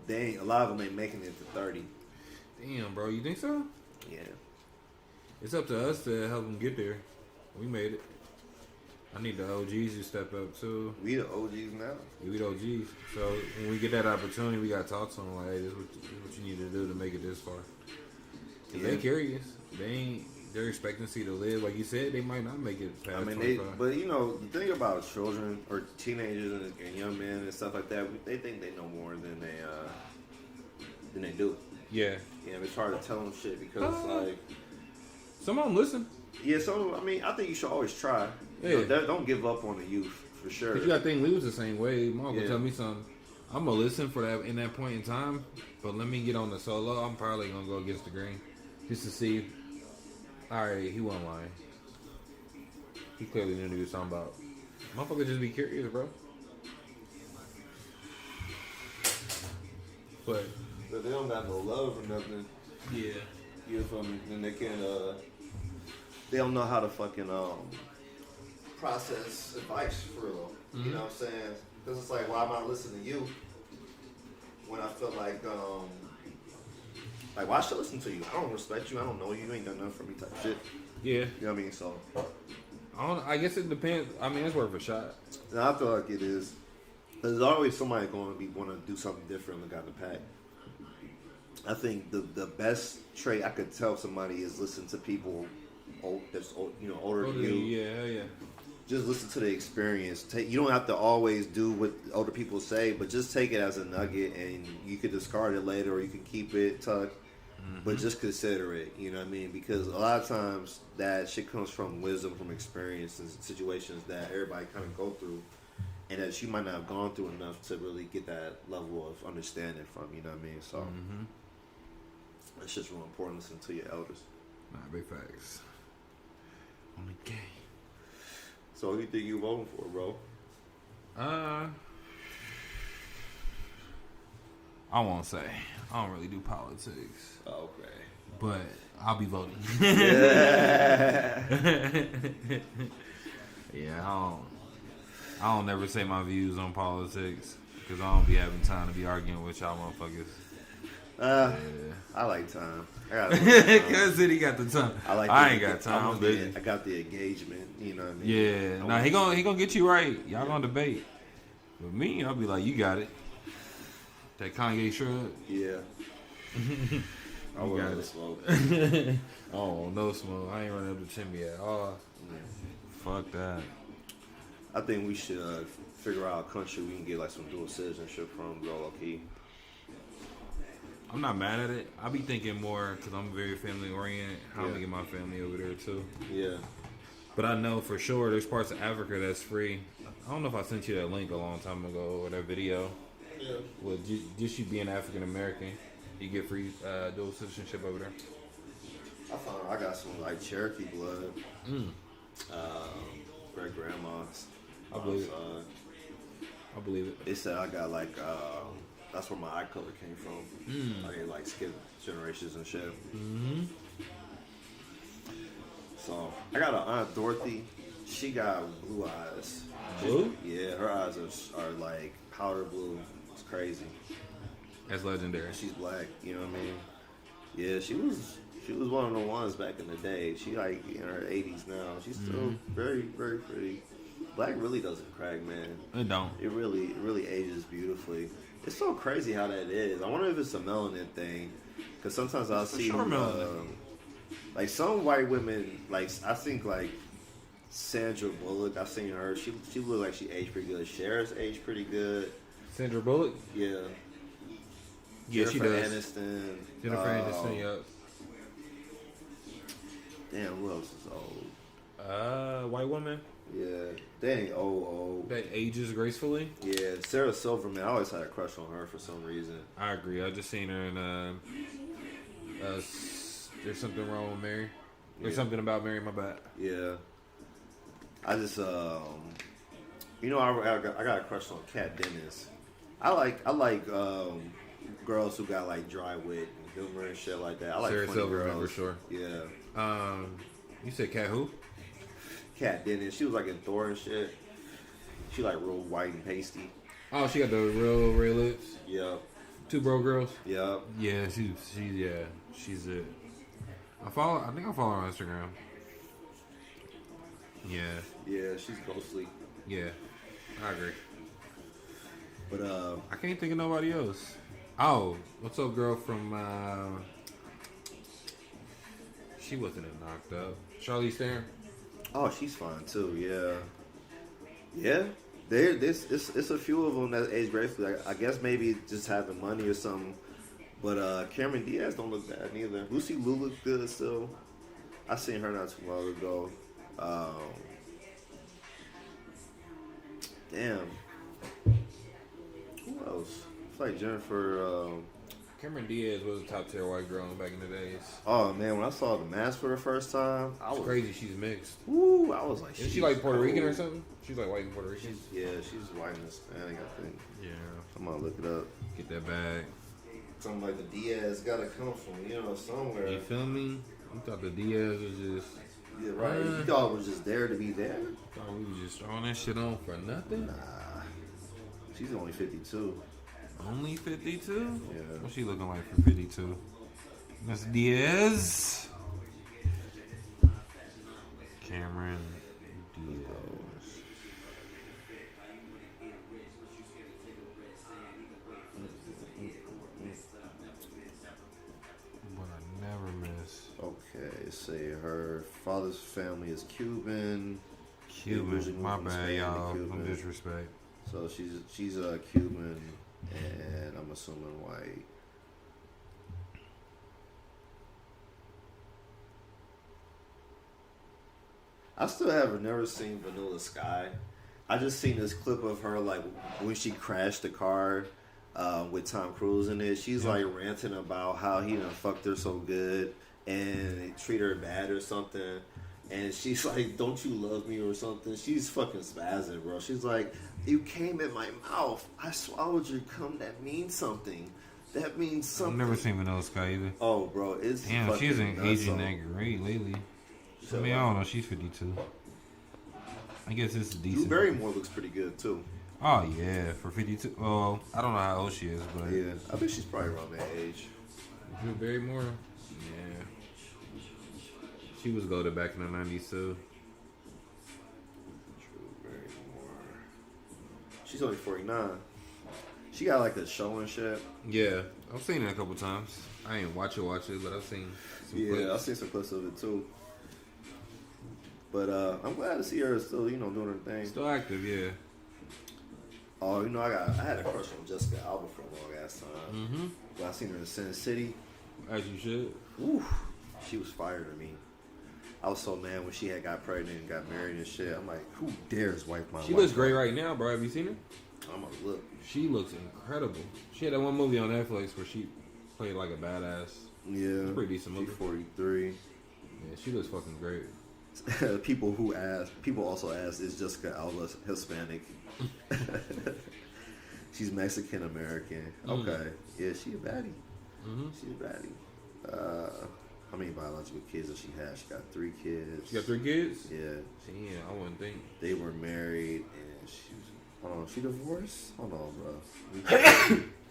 a lot of them ain't making it to 30. Damn, bro, you think so? Yeah. It's up to us to help them get there. We made it. I need the OGs to step up too. We the OGs now. We the OGs. So when we get that opportunity, we gotta talk to them like, hey, this is what you need to do to make it this far. Cause they curious. They're expectancy to live. Like you said, they might not make it past 25. But you know, the thing about children or teenagers and young men and stuff like that, they think they know more than they do. Yeah. Yeah, it's hard to tell them shit because like some of them listen. Yeah, so I mean, I think you should always try. Yeah. You know, don't give up on the youth for sure. Cause you gotta think, we was the same way. My uncle Yeah. tell me something. I'm gonna listen for that in that point in time, but let me get on the solo. I'm probably gonna go against the grain, just to see. All right, he wasn't lying. He clearly knew what he was talking about. Motherfucker, just be curious, bro. But they don't got no love or nothing. yeah, You feel me? And they can't. They don't know how to fucking process advice for real. You know what I'm saying? Because it's like, why am I listening to you when I feel like why should I listen to you? I don't respect you. I don't know you. You ain't done nothing for me type shit. yeah. You know what I mean? So I guess it depends. I mean, it's worth a shot. and I feel like it is. There's always somebody going to be want to do something different than got the pack. I think the best trait I could tell somebody is listen to people that's older than you. Yeah. Just listen to the experience. You don't have to always do what older people say, but just take it as a nugget, and you can discard it later, or you can keep it tucked. But just consider it. You know what I mean? Because a lot of times that shit comes from wisdom, from experience, and situations that everybody kind of go through, and that you might not have gone through enough to really get that level of understanding from. You know what I mean? So it's just real important to listen to your elders. Nah, big facts. On the game. So who you think you voting for, bro? I won't say. I don't really do politics. Oh, okay. But I'll be voting. Yeah, I don't never say my views on politics because I don't be having time to be arguing with y'all motherfuckers. I like time. Cause he got the time. I ain't got time. I'm busy. I got the engagement. You know what I mean? Yeah. Nah, he gonna get you right. Y'all gonna debate. With me, I'll be like, you got it. That Kanye shrug. Yeah. I You got want to it. smoke. Oh, no smoke. I ain't running up to Timmy at all. Fuck that. I think we should figure out a country we can get like some dual citizenship from, bro. Low key. I'm not mad at it. I be thinking more because I'm very family oriented. How I'm gonna get my family over there too. Yeah. But I know for sure there's parts of Africa that's free. I don't know if I sent you that link a long time ago or that video. Yeah. With just you being African American, you get free dual citizenship over there. I found I got some like Cherokee blood. Great grandma's. I believe it. I believe it. They said I got like that's where my eye color came from. I like skip generations and shit. So I got an Aunt Dorothy. She got blue eyes. Blue? Yeah, her eyes are like powder blue. It's crazy. That's legendary. She's black. You know what I mean? Yeah, she was one of the ones back in the day. She like in her 80s now. She's still very, very pretty. Black really doesn't crack, man. It don't. It really ages beautifully. It's so crazy how that is. I wonder if it's a melanin thing. Because sometimes I'll see like some white women, like I think like Sandra Bullock. I've seen her. She looked like she aged pretty good. Cher's aged pretty good. Sandra Bullock? Yeah. Yeah, she does. Aniston. Jennifer Aniston, yup. Damn, who else is old? White woman? Yeah, they ain't old. That ages gracefully? Yeah, Sarah Silverman. I always had a crush on her for some reason. I agree. I just seen her in There's Something Wrong with Mary. There's something about Mary, my bad. Yeah. I just I got a crush on Kat Dennis. I like girls who got like dry wit and humor and shit like that. I like Sarah funny Silverman girls. for sure. Yeah. You said Kat who? Kat Dennis. She was like in Thor and shit. She like real white and pasty. Oh, she got the real red lips. Yep. Two bro girls. Yep. Yeah, she's it. I think I follow her on Instagram. Yeah. Yeah, she's ghostly. Yeah, I agree. But I can't think of nobody else. Oh, what's up, girl from? She wasn't in Knocked Up. Charlize Theron. oh, she's fine too. Yeah. Yeah. It's a few of them that age gracefully. I guess maybe just having money or something. But Cameron Diaz don't look bad neither. Lucy Liu looks good still. I seen her not too long ago. Damn. Who else? It's like Jennifer. Cameron Diaz was a top tier white girl back in the days. Oh man, when I saw The Mask for the first time, It's crazy. She's mixed. Woo! I was like, is she like Puerto Rican or something? She's like white and Puerto Rican. She's white and Hispanic, I think. Yeah. I'm gonna look it up. Get that bag. Something like the Diaz gotta come from, somewhere. You feel me? You thought the Diaz was just... Yeah, right. You thought it was just there to be there? Thought we was just throwing that shit on for nothing? Nah. She's only 52. Only 52? Yeah. What's she looking like for 52? Miss Diaz. Cameron Diaz. But I never miss. Okay, say her father's family is Cuban. Cuban. My bad, y'all. No disrespect. So she's Cuban, and I'm assuming white. I still have never seen Vanilla Sky. I just seen this clip of her like when she crashed the car with Tom Cruise in it. She's like ranting about how he done fucked her so good and treat her bad or something. And she's like, "Don't you love me?" or something. She's fucking spazzing, bro. She's like, "You came in my mouth. I swallowed your cum. That means something. That means something." I've never seen Vanilla Sky either. Oh, bro, it's damn. She's an aging that great lately. I mean, I don't know. She's 52. I guess it's decent. Drew Barrymore looks pretty good too. Oh yeah, for 52. Well, I don't know how old she is, but yeah, I bet she's probably around that age. Drew Barrymore. Yeah. She was goated back in the 90s too. Drew Barrymore. She's only 49. She got like a show and shit. Yeah, I've seen it a couple times. I ain't watch it, but I've seen some clips. I've seen some clips of it too. But I'm glad to see her still, doing her thing. Still active, yeah. Oh, I had a crush on Jessica Alba for a long ass time. Mm-hmm. But I seen her in Sin City. As you should. Ooh, she was fire to me. I was so mad when she had got pregnant and got married and shit. I'm like, who dares wipe my? She looks great right now, bro. Have you seen her? I'm gonna look. She looks incredible. She had that one movie on Netflix where she played like a badass. Yeah, it's a pretty decent movie. 43. Yeah, she looks fucking great. People also ask, is Jessica Alba Hispanic? She's Mexican American. Okay, yeah, she a baddie. Mm-hmm. She's a baddie. How many biological kids does she have? She got 3 kids. She got 3 kids? Yeah. Damn, I wouldn't think. They were married and she divorced? Hold on, bro.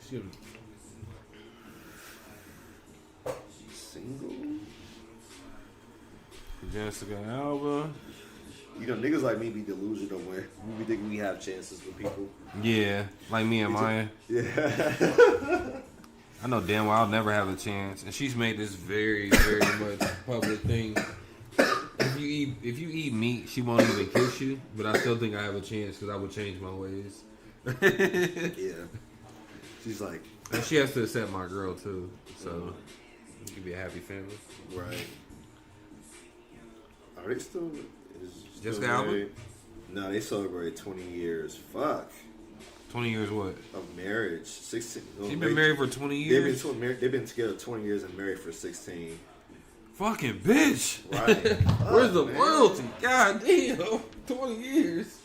She's single? Jessica Alba. Niggas like me be delusional when we be thinking we have chances with people. Yeah, like me and Maya. Yeah. I know damn well I'll never have a chance, and she's made this very, very much public thing. If you eat meat, she won't even kiss you, but I still think I have a chance because I would change my ways. Yeah. She's like, and she has to accept my girl too, so it could be a happy family. Right. Are they still? Jessica Alba? No, they celebrated 20 years. Fuck. 20 years what? Of marriage. 16. She's been married for 20 years? They've been together 20 years and married for 16. Fucking bitch. Right. Where's the loyalty? God damn. 20 years.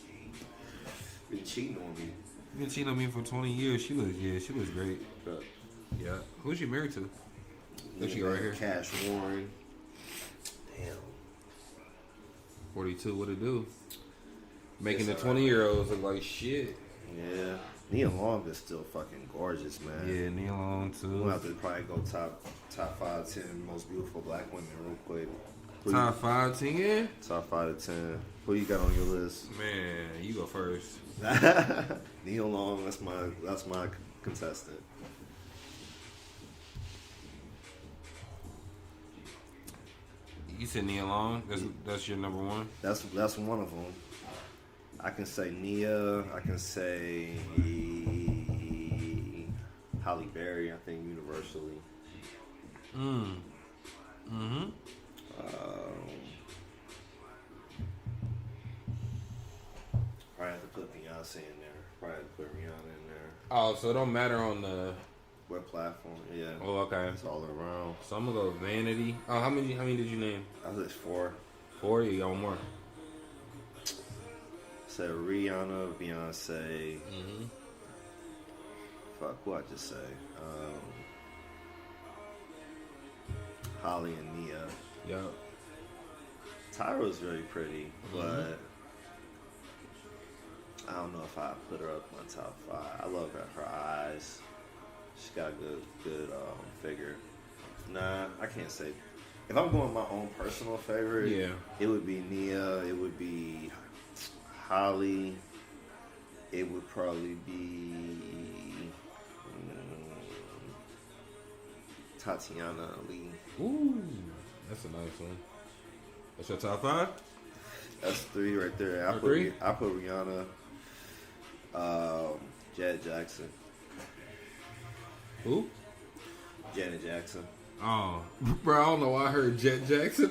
Been cheating on me. Been cheating on me for 20 years. She looks great. Yeah. Who's she married to? Who's she right here? Cash Warren. Damn. 42, what it do? Making the 20-year-olds look like shit. Yeah. Nia Long is still fucking gorgeous, man. Yeah, Nia Long too. We'll have to probably go top 5, 10 most beautiful black women real quick. Top 5, 10, yeah? Top 5 to 10. Who you got on your list? Man, you go first. Nia Long, that's my contestant. You said Nia Long? That's your number one? That's one of them. I can say Nia. I can say Halle Berry. I think universally. Mm-hmm. Probably have to put Beyonce in Oh, so it don't matter on the what platform? Yeah. Oh, okay. It's all around. So I'm gonna go Vanity. Oh, how many did you name? I was 4. 4? You got one more. Said Rihanna, Beyonce. Mm-hmm. Fuck, who I just say? Halle and Nia. Yup. Tyra's very pretty, but I don't know if I put her up in my top 5. I love her eyes. She's got a good figure. Nah, I can't say. If I'm going my own personal favorite, it would be Nia. It would be Halle. It would probably be Tatiana Ali. Ooh, that's a nice one. That's your top 5? That's 3 right there. I put Rihanna, Janet Jackson. Who? Janet Jackson. Oh, bro, I don't know why I heard Jet Jackson.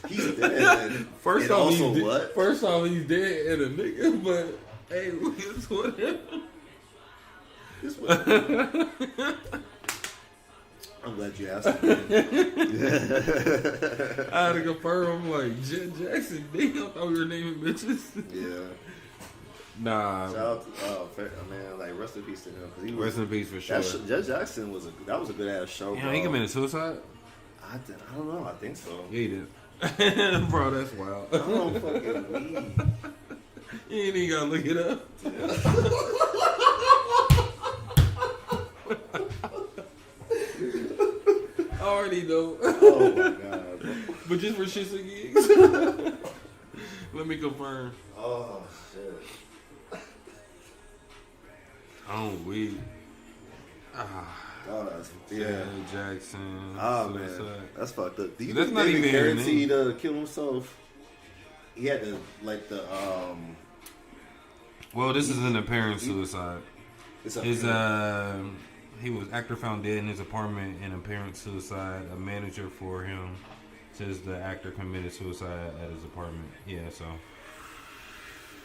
He's dead. First off, he's dead and a nigga, but hey, it's whatever. I'm glad you asked me. I had to confirm, like, Jet Jackson. Damn, I thought we were naming bitches. Yeah. Nah. Shout out to, man, like, rest in peace to him. Rest in peace for sure. Jet Jackson was a good ass show. Yeah, he committed suicide? I don't know. I think so. Yeah, he did. Bro, that's wild. I don't fucking weed. You ain't even gotta look it up. I already know. Oh my god. Bro. But just for shits and gigs. Let me confirm. Oh shit. Oh, weed. Yeah. Jackson. Oh man, that's fucked up. Do you that's think not David even guaranteed to kill himself? He had to Well, this is an apparent suicide. He was actor found dead in his apartment in apparent suicide. A manager for him says the actor committed suicide at his apartment. Yeah, so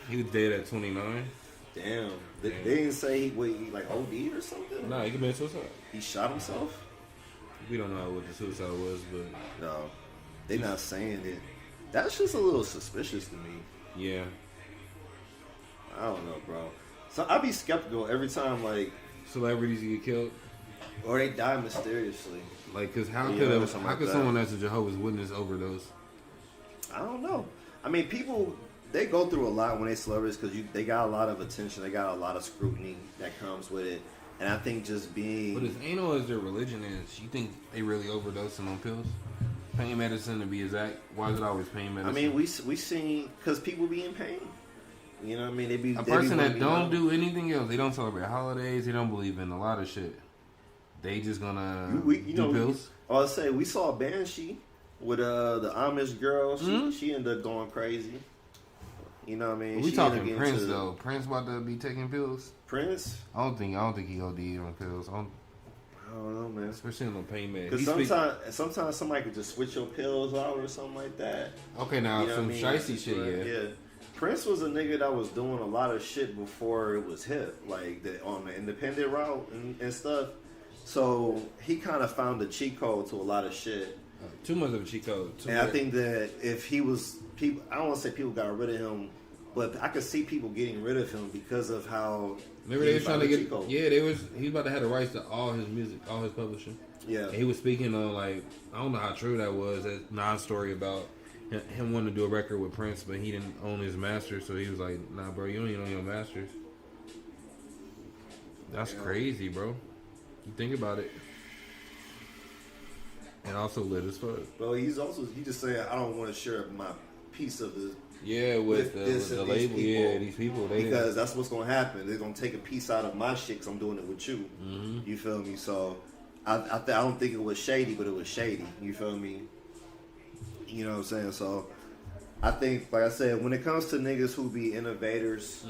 he was dead at 29. Damn. They didn't say he like OD or something? No, he committed suicide. He shot himself? We don't know what the suicide was, but no. They're not saying it. That's just a little suspicious to me. Yeah. I don't know, bro. So I'd be skeptical every time, like, celebrities get killed. Or they die mysteriously. Like, cause how could someone that's a Jehovah's Witness overdose? I don't know. I mean, people, they go through a lot when they celebrities because they got a lot of attention. They got a lot of scrutiny that comes with it. And I think just being... But as anal as their religion is, you think they really overdosing on pills? Pain medicine, to be exact. Why is it always pain medicine? I mean, we seen... Because people be in pain. You know what I mean? A person that don't do anything else, they don't celebrate holidays, they don't believe in a lot of shit. They just gonna do pills. I was say we saw Banshee with the Amish girl. She ended up going crazy. You know what I mean? We talking Prince though. Prince about to be taking pills. Prince? I don't think he OD'd on pills. I don't know, man. Especially on the pain med. Because sometimes somebody could just switch your pills out or something like that. Okay, now you know some shicey shit, yeah. Prince was a nigga that was doing a lot of shit before it was hip, like on the independent route and stuff. So he kind of found a cheat code to a lot of shit. Too much of a cheat code. I think that if he was people, I don't want to say people got rid of him, but I could see people getting rid of him because of how. Remember they were trying to get. Yeah, he was about to have the rights to all his music, all his publishing. Yeah, and he was speaking on I don't know how true that was. That non-story about him wanting to do a record with Prince, but he didn't own his masters, so he was like, "Nah, bro, you don't even own your masters." That's crazy, bro. You think about it. And also lit as fuck. Bro, he just saying, I don't want to share my piece of the with the label, these people. Because that's what's going to happen. They're going to take a piece out of my shit because I'm doing it with you. Mm-hmm. You feel me? So I don't think it was shady, but it was shady. You feel me? You know what I'm saying? So I think, like I said, when it comes to niggas who be innovators,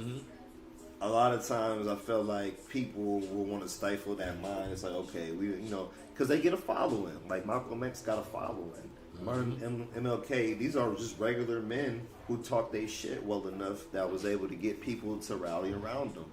a lot of times I feel like people will want to stifle that mind. It's like, okay, because they get a following. Like Malcolm X got a following. Martin MLK, these are just regular men who talk their shit well enough that was able to get people to rally around them.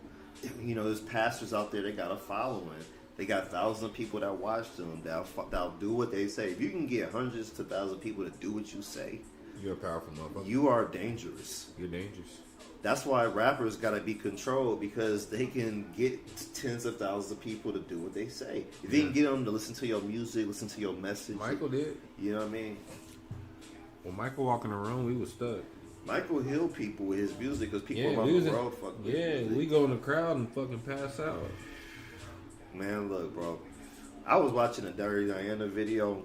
you know, there's pastors out there that got a following. They got thousands of people that watch them. That'll do what they say. If you can get hundreds to thousands of people to do what you say, you're a powerful motherfucker. You are dangerous. You're dangerous. That's why rappers gotta be controlled, because they can get tens of thousands of people to do what they say. If you can get them to listen to your music, listen to your message. Michael did. You know what I mean? When Michael walked in the room, we was stuck. Michael healed people with his music because people around the world fuck with his music. We go in the crowd and fucking pass out. Man, look, bro. I was watching a Dirty Diana video.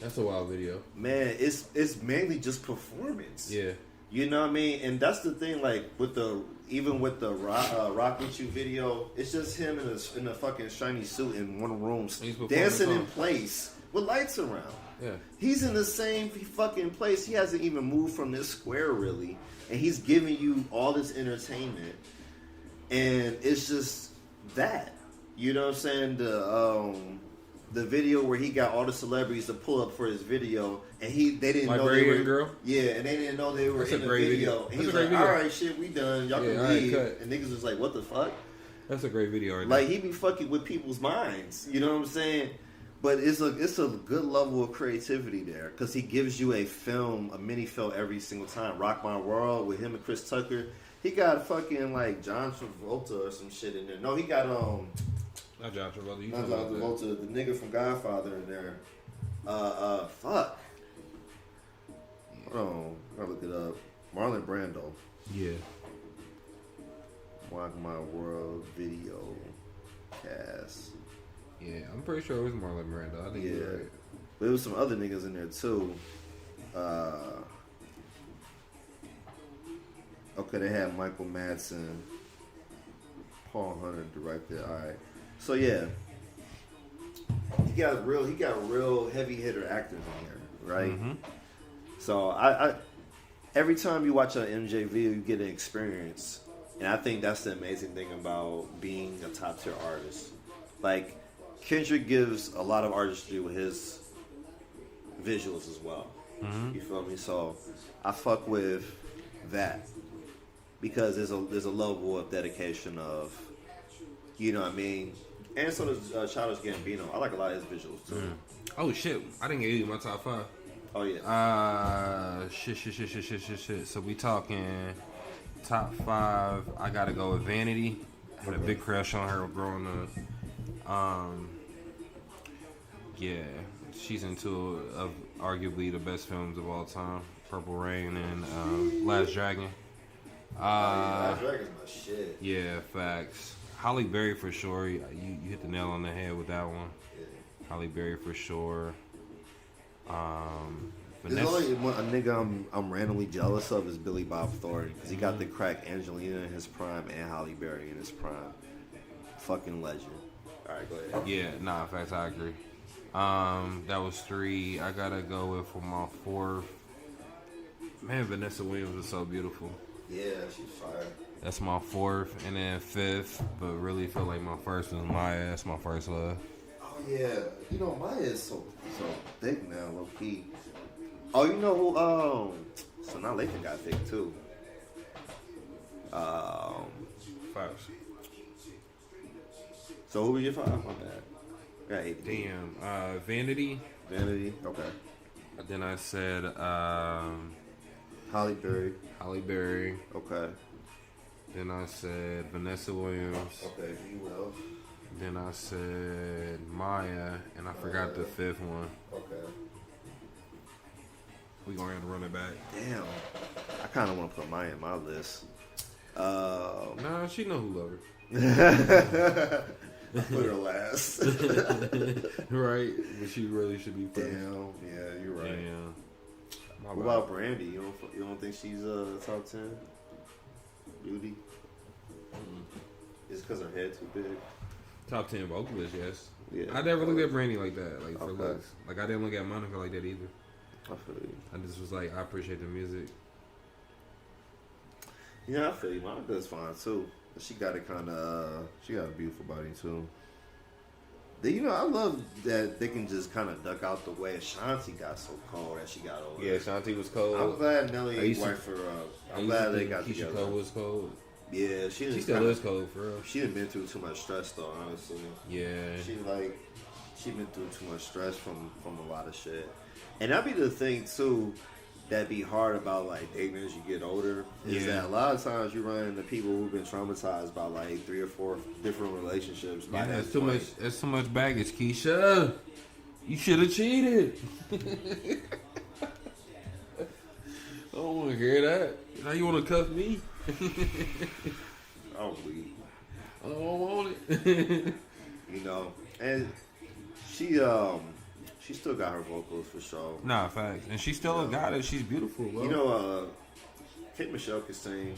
That's a wild video. Man, it's mainly just performance. Yeah. You know what I mean? And that's the thing, like, with the Rock With You video, it's just him in a fucking shiny suit in one room, dancing in place with lights around. Yeah. He's in the same fucking place. He hasn't even moved from this square, really. And he's giving you all this entertainment. And it's just that. You know what I'm saying? The video where he got all the celebrities to pull up for his video, and they didn't know they were. Girl? Yeah, and they didn't know they were in the video. And he's like, all right, shit, we done. Y'all can leave. And niggas was like, what the fuck? That's a great video right Like, he be fucking with people's minds. You know what I'm saying? But it's a good level of creativity there, because he gives you a mini film every single time. Rock My World with him and Chris Tucker. He got fucking like John Travolta or some shit in there. No, he got not John Travolta. Not John Travolta, the nigga from Godfather in there. Fuck. Hold on, I gotta look it up. Marlon Brando. Yeah. Rock My World video cast. Yeah, I'm pretty sure it was Marlon Brando. I think you're right. But there was some other niggas in there too. Okay, they had Michael Madsen, Paul Hunter directed. All right, so yeah, he got real heavy hitter actors in here, right? Mm-hmm. So I every time you watch an MJ video, you get an experience, and I think that's the amazing thing about being a top tier artist. Like, Kendrick gives a lot of artistry with his visuals as well. Mm-hmm. You feel me? So I fuck with that, because there's a level of dedication of, you know what I mean? And so does Childish Gambino. I like a lot of his visuals too. Mm. Oh shit, I didn't get you my top 5. Oh yeah. Shit. So we talking top 5. I gotta go with Vanity. I had a big crush on her growing up. Yeah, she's into arguably the best films of all time, Purple Rain and Last Dragon. Last Dragon's my shit. Yeah, facts. Halle Berry for sure. You hit the nail on the head with that one. Yeah. Halle Berry for sure. There's only one, a nigga I'm randomly jealous of is Billy Bob Thornton, because he got the crack Angelina in his prime and Halle Berry in his prime. Fucking legend. All right, go ahead. Yeah, nah, facts, I agree. That was 3. I gotta go with for my 4th. Man, Vanessa Williams was so beautiful. Yeah, she's fire. That's my 4th, and then 5th, but really feel like my 1st was Maya. That's my first love. Oh yeah, you know Maya is so thick now, low key. Oh, you know who? So now Lathan got thick too. 5. So who was your 5? My bad. Got 8. Damn. Vanity. Vanity. Okay. Then I said Halle Berry. Halle Berry. Okay. Then I said Vanessa Williams. Okay. Who else? Then I said Maya, and I forgot the 5th one. Okay. We gonna have to run it back. Damn. I kind of want to put Maya in my list. Nah, she know who love her. I put her last. Right, but she really should be first. Damn, yeah, you're right. Damn. What about Brandy? You don't think she's top 10 beauty? Mm-hmm. Is it because her head too big? Top 10 vocalist, yes. Yeah. I never looked at Brandy like that, like for looks. Like I didn't look at Monica like that either. I feel you. I just was like, I appreciate the music. Yeah, I feel you. Monica's fine too. She got she got a beautiful body too. I love that they can just kind of duck out the way. Shanti got so cold that she got over. Yeah, Shanti was cold. I'm glad Nelly wiped her up. I'm glad they got Keisha together. Cole was cold. Yeah, she still is cold for real. She done been through too much stress though, honestly. Yeah. She been through too much stress from a lot of shit. And that'd be the thing too that'd be hard about like dating as you get older is that a lot of times you run into people who've been traumatized by like 3 or 4 different relationships. Yeah, that's too much. That's too much baggage, Keisha. You should have cheated. I don't want to hear that. Now you want to cuff me? Oh, weak. I don't want it. You know, and she still got her vocals for sure. Nah, facts. And she still got it. She's beautiful, bro. You know, Kate Michelle could sing.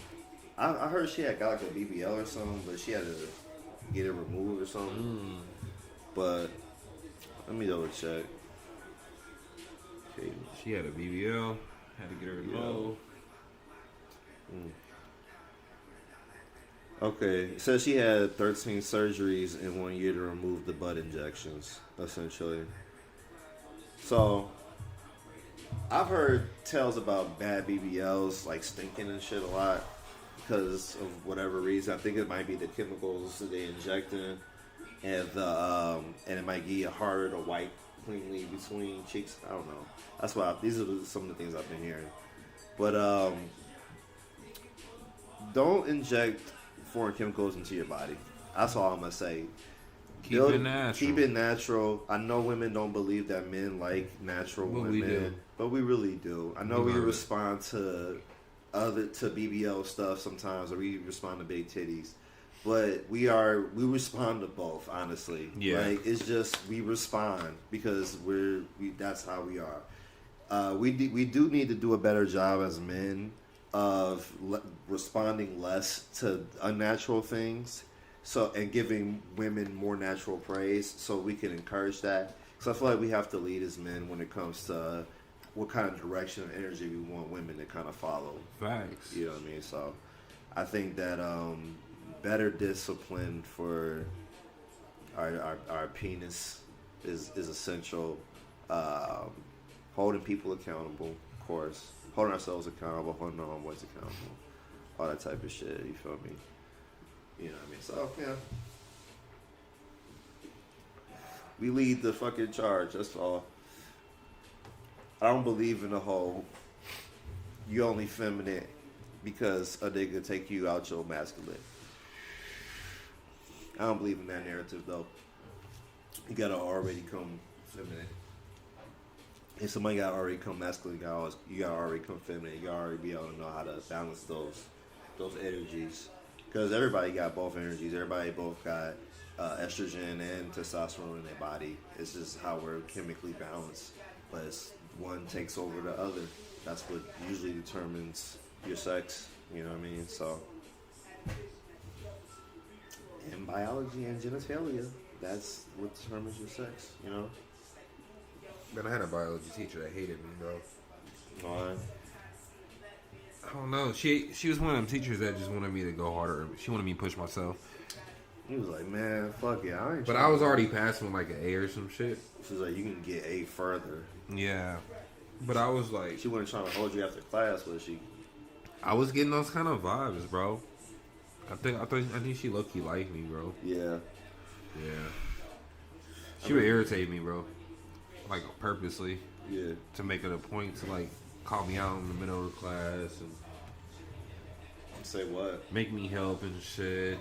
I heard she had got like a BBL or something, but she had to get it removed or something. But let me double check. Okay. She had a BBL. Had to get her removed. Okay, it says she had 13 surgeries in 1 year to remove the butt injections, essentially. So, I've heard tales about bad BBLs, like stinking and shit a lot, because of whatever reason. I think it might be the chemicals that they inject in, and it might get harder to wipe cleanly between cheeks. I don't know. That's why these are some of the things I've been hearing. But don't inject foreign chemicals into your body. That's all I'm gonna say. Keep it natural. Keep it natural. I know women don't believe that men like natural women, but we really do. I know we respond to BBL stuff sometimes, or we respond to big titties, but we respond to both. Honestly, like it's just we respond because that's how we are. We do need to do a better job as men of responding less to unnatural things, and giving women more natural praise, so we can encourage that. Because I feel like we have to lead as men when it comes to what kind of direction and energy we want women to kind of follow. Facts. You know what I mean? So I think that better discipline for our penis is essential. Holding people accountable, of course. Holding ourselves accountable, holding our homeboys accountable. All that type of shit, you feel me? You know what I mean? So, yeah. We lead the fucking charge, that's all. I don't believe in the whole, you only feminine because a nigga take you out your masculine. I don't believe in that narrative, though. You gotta already come feminine. If somebody got already come masculine, you gotta already come feminine. You gotta already be able to know how to balance those energies. Because everybody got both energies. Everybody both got estrogen and testosterone in their body. It's just how we're chemically balanced. But one takes over the other. That's what usually determines your sex. You know what I mean? So, in biology and genitalia, that's what determines your sex. You know. Man, I had a biology teacher that hated me, bro. Why? I don't know. She was one of them teachers that just wanted me to go harder. She wanted me to push myself. He was like, man, fuck it. But I was already passing with like an A or some shit. She was like, you can get A further. Yeah. But I was like... She wasn't trying to hold you after class, was she? I was getting those kind of vibes, bro. I think she low-key liked me, bro. Yeah. Yeah. She would irritate me, bro. Like, purposely. Yeah. To make it a point to, like, call me out in the middle of class and... Say what? Make me help and shit.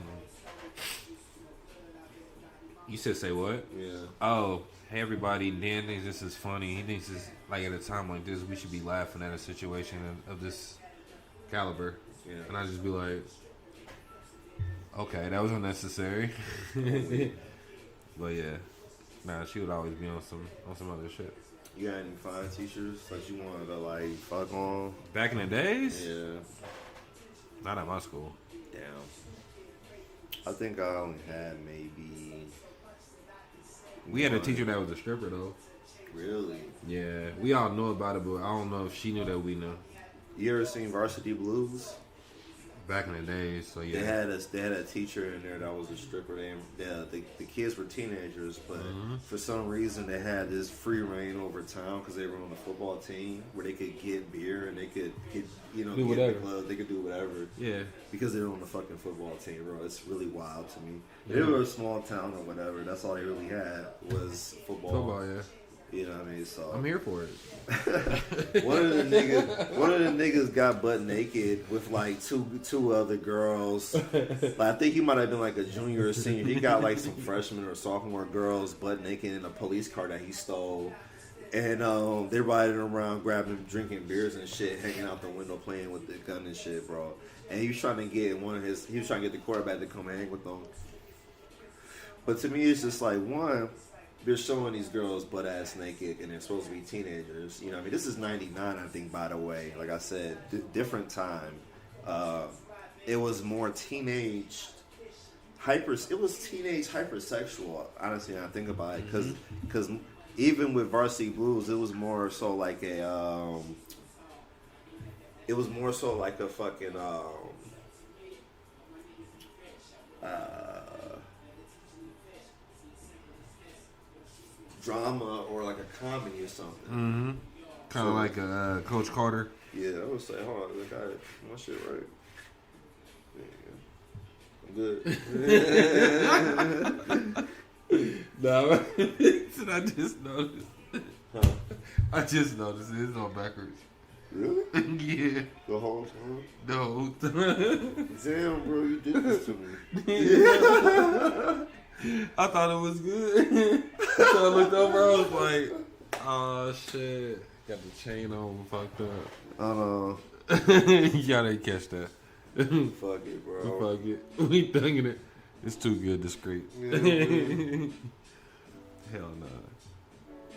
You said say what? Yeah. Oh, hey everybody, Dan thinks this is funny. He thinks this, like, at a time like this, we should be laughing at a situation of this caliber. Yeah. And I just be like, okay, that was unnecessary. But yeah. Nah, she would always be on some other shit. You got any fine teachers that you wanted to like fuck on? Back in the days? Yeah. Not at my school. Damn. I think I only had maybe... We had a teacher that was a stripper though. Really? Yeah. We all know about it, but I don't know if she knew that we knew. You ever seen Varsity Blues? Back in the days, so yeah. They had a teacher in there that was a stripper. The kids were teenagers, but for some reason they had this free reign over town because they were on the football team where they could get beer and they could get do whatever. in the club. They could do whatever. Yeah. Because they're on the fucking football team, bro. It's really wild to me. They were a small town or whatever. That's all they really had was football. Football, yeah. You know what I mean? So I'm here for it. one of the niggas got butt naked with like two other girls. Like, I think he might have been like a junior or senior. He got like some freshman or sophomore girls butt naked in a police car that he stole. And they're riding around, grabbing, drinking beers and shit, hanging out the window, playing with the gun and shit, bro. And he was trying to get the quarterback to come hang with them. But to me, it's just like, one, they're showing these girls butt ass naked and they're supposed to be teenagers. You know what I mean? This is 99, I think, by the way. Like I said, different time. It was more teenage hypersexual, honestly, when I think about it. Because even with Varsity Blues, it was more so like a fucking drama or like a comedy or something. Mm-hmm. Kind of like Coach Carter. Yeah, I would say, hold on, I got it. My shit right. Yeah, I'm good. No, I just noticed. Huh? I just noticed it's all backwards. Really? Yeah. The whole time? The whole time. Damn, bro, you did this to me. I thought it was good. So I looked over, I was like, oh shit. Got the chain on, fucked up. Y'all didn't catch that. Fuck it, bro. Fuck it. We thugging it. It's too good, discreet. Yeah, hell no.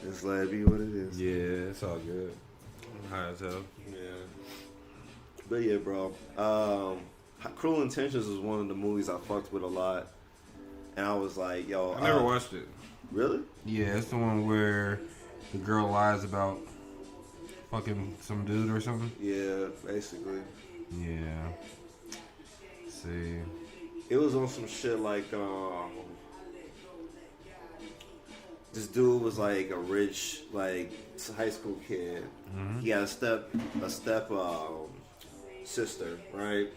It's like be what it is. Yeah, it's all good. High as hell. Yeah. But yeah, bro. Cruel Intentions was one of the movies I fucked with a lot. And I was like, yo. I never watched it. Really? Yeah, it's the one where the girl lies about fucking some dude or something. Yeah, basically. Yeah. Let's see. It was on some shit like, this dude was like a rich, like, high school kid. Mm-hmm. He had a step sister, right?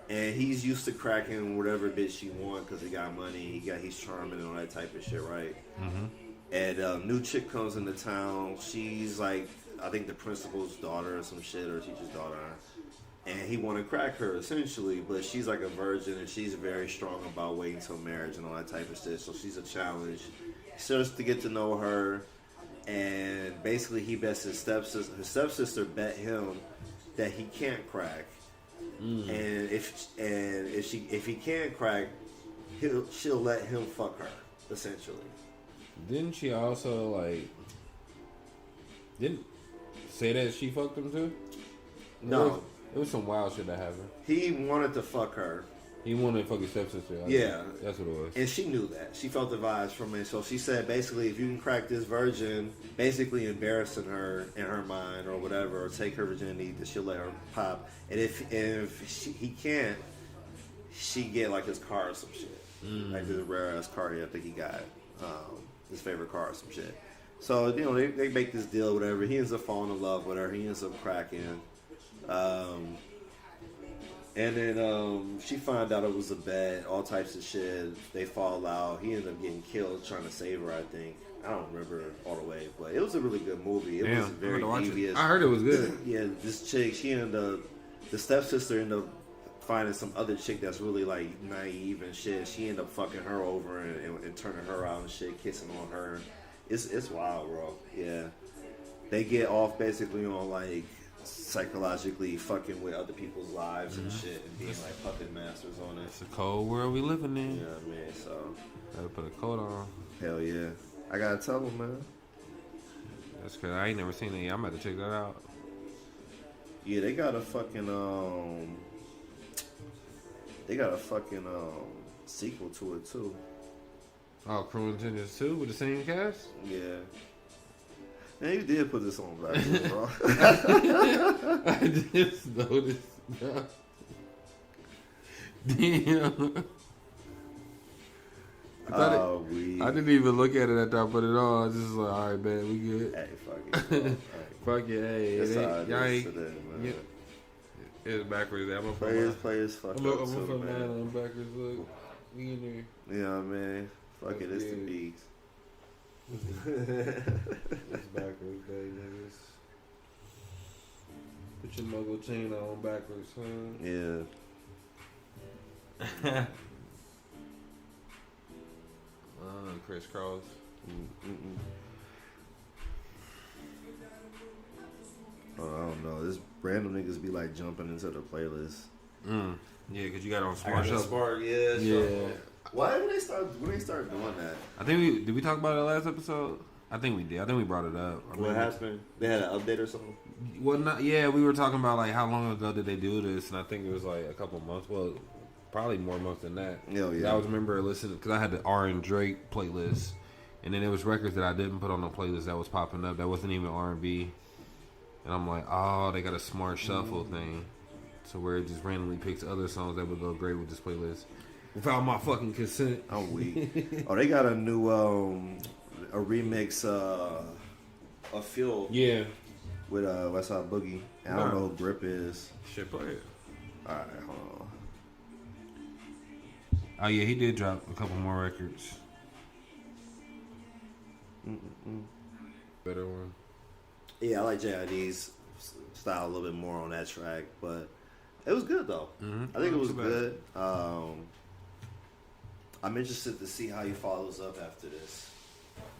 And he's used to cracking whatever bitch he want because he got money. He's charming and all that type of shit, right? Mm-hmm. And new chick comes into town. She's like, I think the principal's daughter or some shit, or teacher's daughter. And he want to crack her essentially, but she's like a virgin and she's very strong about waiting till marriage and all that type of shit. So she's a challenge. He starts to get to know her, and basically he bets his stepsister. His stepsister bet him that he can't crack. And if he can't crack, she'll let him fuck her, essentially. Didn't she also didn't say that she fucked him too? No, it was some wild shit that happened. He wanted to fuck her. He wanted to fuck his stepsister. Yeah, that's what it was. And she knew that. She felt the vibes from it. So she said, basically, if you can crack this virgin, basically embarrassing her in her mind or whatever, or take her virginity, that she'll let her pop. And if he can't, she get like his car or some shit, like this rare ass car. I think he got his favorite car or some shit. So they make this deal, whatever. He ends up falling in love with her. He ends up cracking. And then she found out it was a bet, all types of shit. They fall out. He ended up getting killed trying to save her, I think. I don't remember all the way, but it was a really good movie. It was very devious. I heard it was good. Yeah, this chick, the stepsister ended up finding some other chick that's really like naive and shit. She ended up fucking her over and turning her out and shit, kissing on her. It's wild, bro. Yeah. They get off basically on like psychologically fucking with other people's lives and shit and being like puppet masters on it. It's a cold world we living in. You know what I mean? So gotta put a coat on. Hell yeah. I gotta tell them, man. That's cause I ain't never seen it. I'm about to check that out. Yeah, they got a fucking sequel to it too. Oh, Cruel Intentions 2 with the same cast? Yeah. Man, you did put this on backwards, bro. I just noticed. Damn. I didn't even look at it after I put it on. I was just like, all right, man, we good. Hey, fuck it. Fuck it, hey. That's how it is today, man. Yeah. It's backwards. I'm Players fucked I'm up gonna too, put man. mine on backwards. Look, we in there. You know what I mean? Fuck it, it's the beats. It's backwards, day niggas. Put your logo chain on backwards, huh? Yeah. Crisscross. Oh, I don't know. This random niggas be like jumping into the playlist. Yeah, cause you got on Smart Shuffle. Smart, yeah. Why did they start? When they started doing that? I think did we talk about it last episode? I think we did. I think we brought it up. What happened? They had an update or something? Well, not yeah. We were talking about like how long ago did they do this, and I think it was like a couple months. Well, probably more months than that. Hell yeah. I was remember listening because I had the R and Drake playlist, and then there was records that I didn't put on the playlist that was popping up that wasn't even R&B, and I'm like, oh, they got a Smart Shuffle thing, so where it just randomly picks other songs that would go great with this playlist without my fucking consent. I'm weak. Oh, they got a new a remix of Fuel. Yeah. With Westside Boogie. I don't know who Grip is. Shit, play it. All right, hold on. Oh yeah, he did drop a couple more records. Better one. Yeah, I like JID's style a little bit more on that track, but it was good though. I think it was good. I'm interested to see how he follows up after this.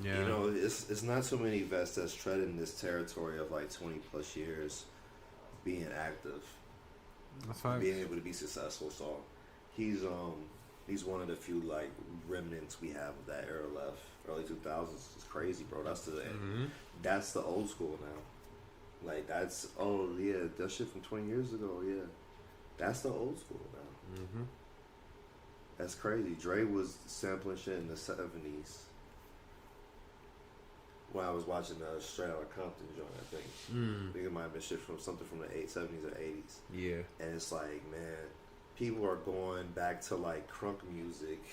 Yeah. You know, it's not so many vets that's treading this territory of like 20 plus years being active. That's fine. Being able to be successful. So he's one of the few like remnants we have of that era left. Early 2000s is crazy, bro. That's the old school now. Like that's that shit from 20 years ago. Yeah, that's the old school now. That's crazy. Dre was sampling shit in the 70s. When I was watching Straight Outta Compton joint, I think it might have been shit from something from the 70s or 80s. Yeah, and it's like, man, people are going back to like crunk music.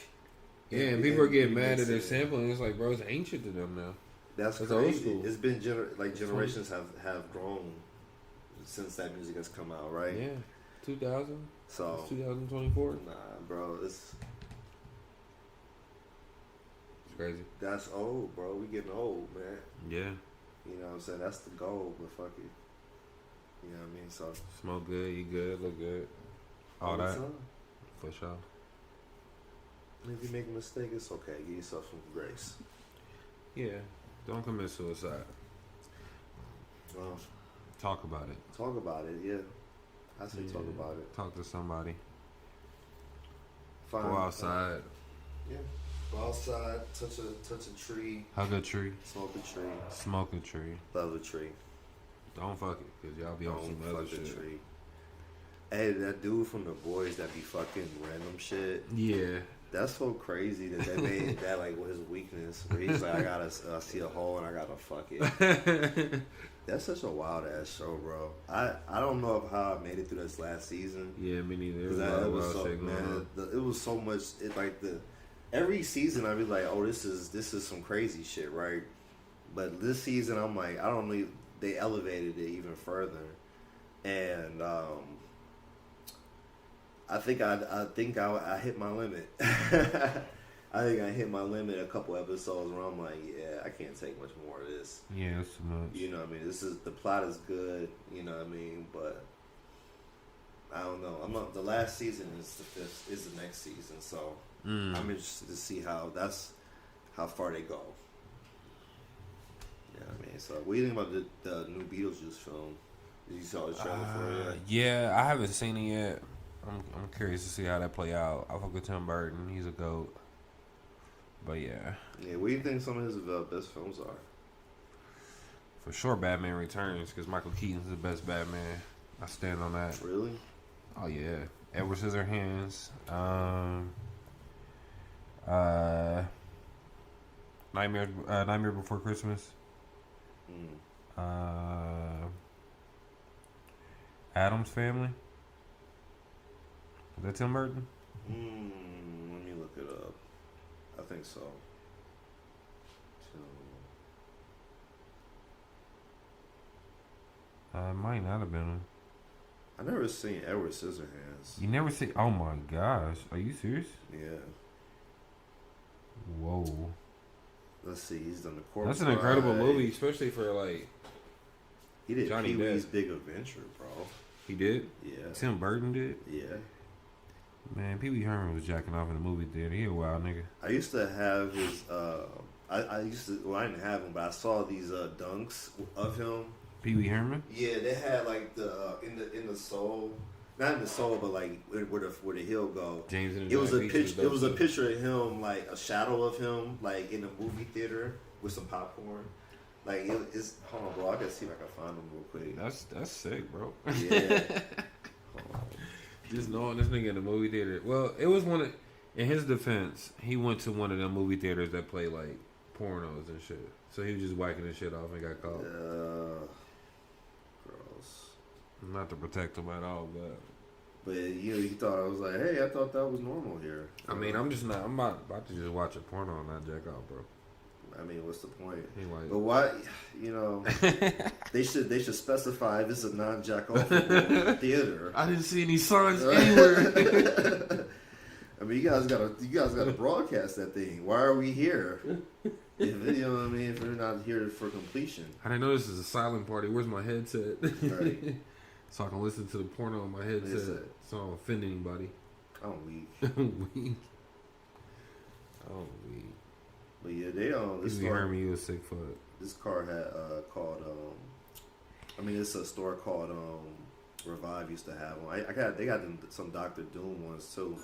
Yeah, and people are getting mad at their sampling. It's like, bro, it's ancient to them now. That's crazy. Old school. It's been generations have grown since that music has come out, right? Yeah, 2000. So it's 2024. Nah, bro, it's crazy. That's old, bro. We getting old, man. Yeah. You know what I'm saying? That's the goal, but fuck it. You know what I mean? So smoke good, eat good, look good. All that. For sure. If you make a mistake, it's okay. Give yourself some grace. Yeah. Don't commit suicide. Well, talk about it. Talk about it, yeah. I say talk about it. Talk to somebody. Go outside. Yeah. Go outside, touch a tree. Hug a tree. Smoke a tree. Smoke a tree. Love a tree. Don't fuck it, because y'all be on some other shit. Tree. Hey, that dude from the Boys that be fucking random shit. Yeah. That's so crazy that they made that like his weakness. Where he's like, I see a hole and I gotta fuck it. That's such a wild ass show, bro. I don't know how I made it through this last season. Yeah, me neither. It was so much. Every season I'd be like, oh, this is some crazy shit, right? But this season I'm like, I don't know. They elevated it even further, and I think I hit my limit. I think I hit my limit a couple episodes where I'm like, yeah, I can't take much more of this. Yeah, that's too much. You know what I mean? The plot is good, you know what I mean? But I don't know. The last season is the next season, so I'm interested to see how far they go. You know what I mean? So what do you think about the new Beetlejuice film? Did you saw the trailer for it yet? Yeah, I haven't seen it yet. I'm curious to see how that play out. I fuck with Tim Burton. He's a GOAT. But yeah. Yeah, what do you think some of his best films are? For sure, Batman Returns, because Michael Keaton's the best Batman. I stand on that. Really? Oh yeah. Edward Scissorhands. Nightmare Before Christmas. Addams Family. Is that Tim Burton? Let me look it up. I think so. It might not have been. I never seen Edward Scissorhands. You never see? Oh my gosh, are you serious? Yeah. Whoa. Let's see. He's done the Corpse That's an incredible movie, especially for like. He did Johnny Pee-wee's Depp. Big Adventure, bro. He did. Yeah. Tim Burton did. Yeah. Man, Pee Wee Herman was jacking off in the movie theater. He a wild nigga. I used to have his. I used to. Well, I didn't have him, but I saw these dunks of him. Pee Wee Herman. Yeah, they had like the in the soul, not in the soul, but like where the heel go. James and it was a picture. It was a picture of him, like a shadow of him, like in a movie theater with some popcorn. Like it's. Hold on, bro. I gotta see if I can find him real quick. That's sick, bro. Yeah. Just knowing this nigga in the movie theater. Well, it was one of. In his defense, he went to one of them movie theaters that play like pornos and shit. So he was just whacking his shit off and got caught. Gross. Not to protect him at all, but you know, he thought I was like, hey, I thought that was normal here. I mean, I'm just not. I'm about to just watch a porno and not jack off, bro. I mean, what's the point? Like, but why? You know, they should specify if it's a non-jack off theater. I didn't see any signs anywhere. I mean, you guys gotta broadcast that thing. Why are we here? If, you know what I mean? If we're not here for completion. I didn't know this is a silent party. Where's my headset? Right. So I can listen to the porno on my headset. So I don't offend anybody. I'm weak. I'm weak. Oh, weak. But yeah, they this you heard me, you a sick fuck. This car had called I mean, it's a store called Revive used to have one. They got some Dr. Doom ones too.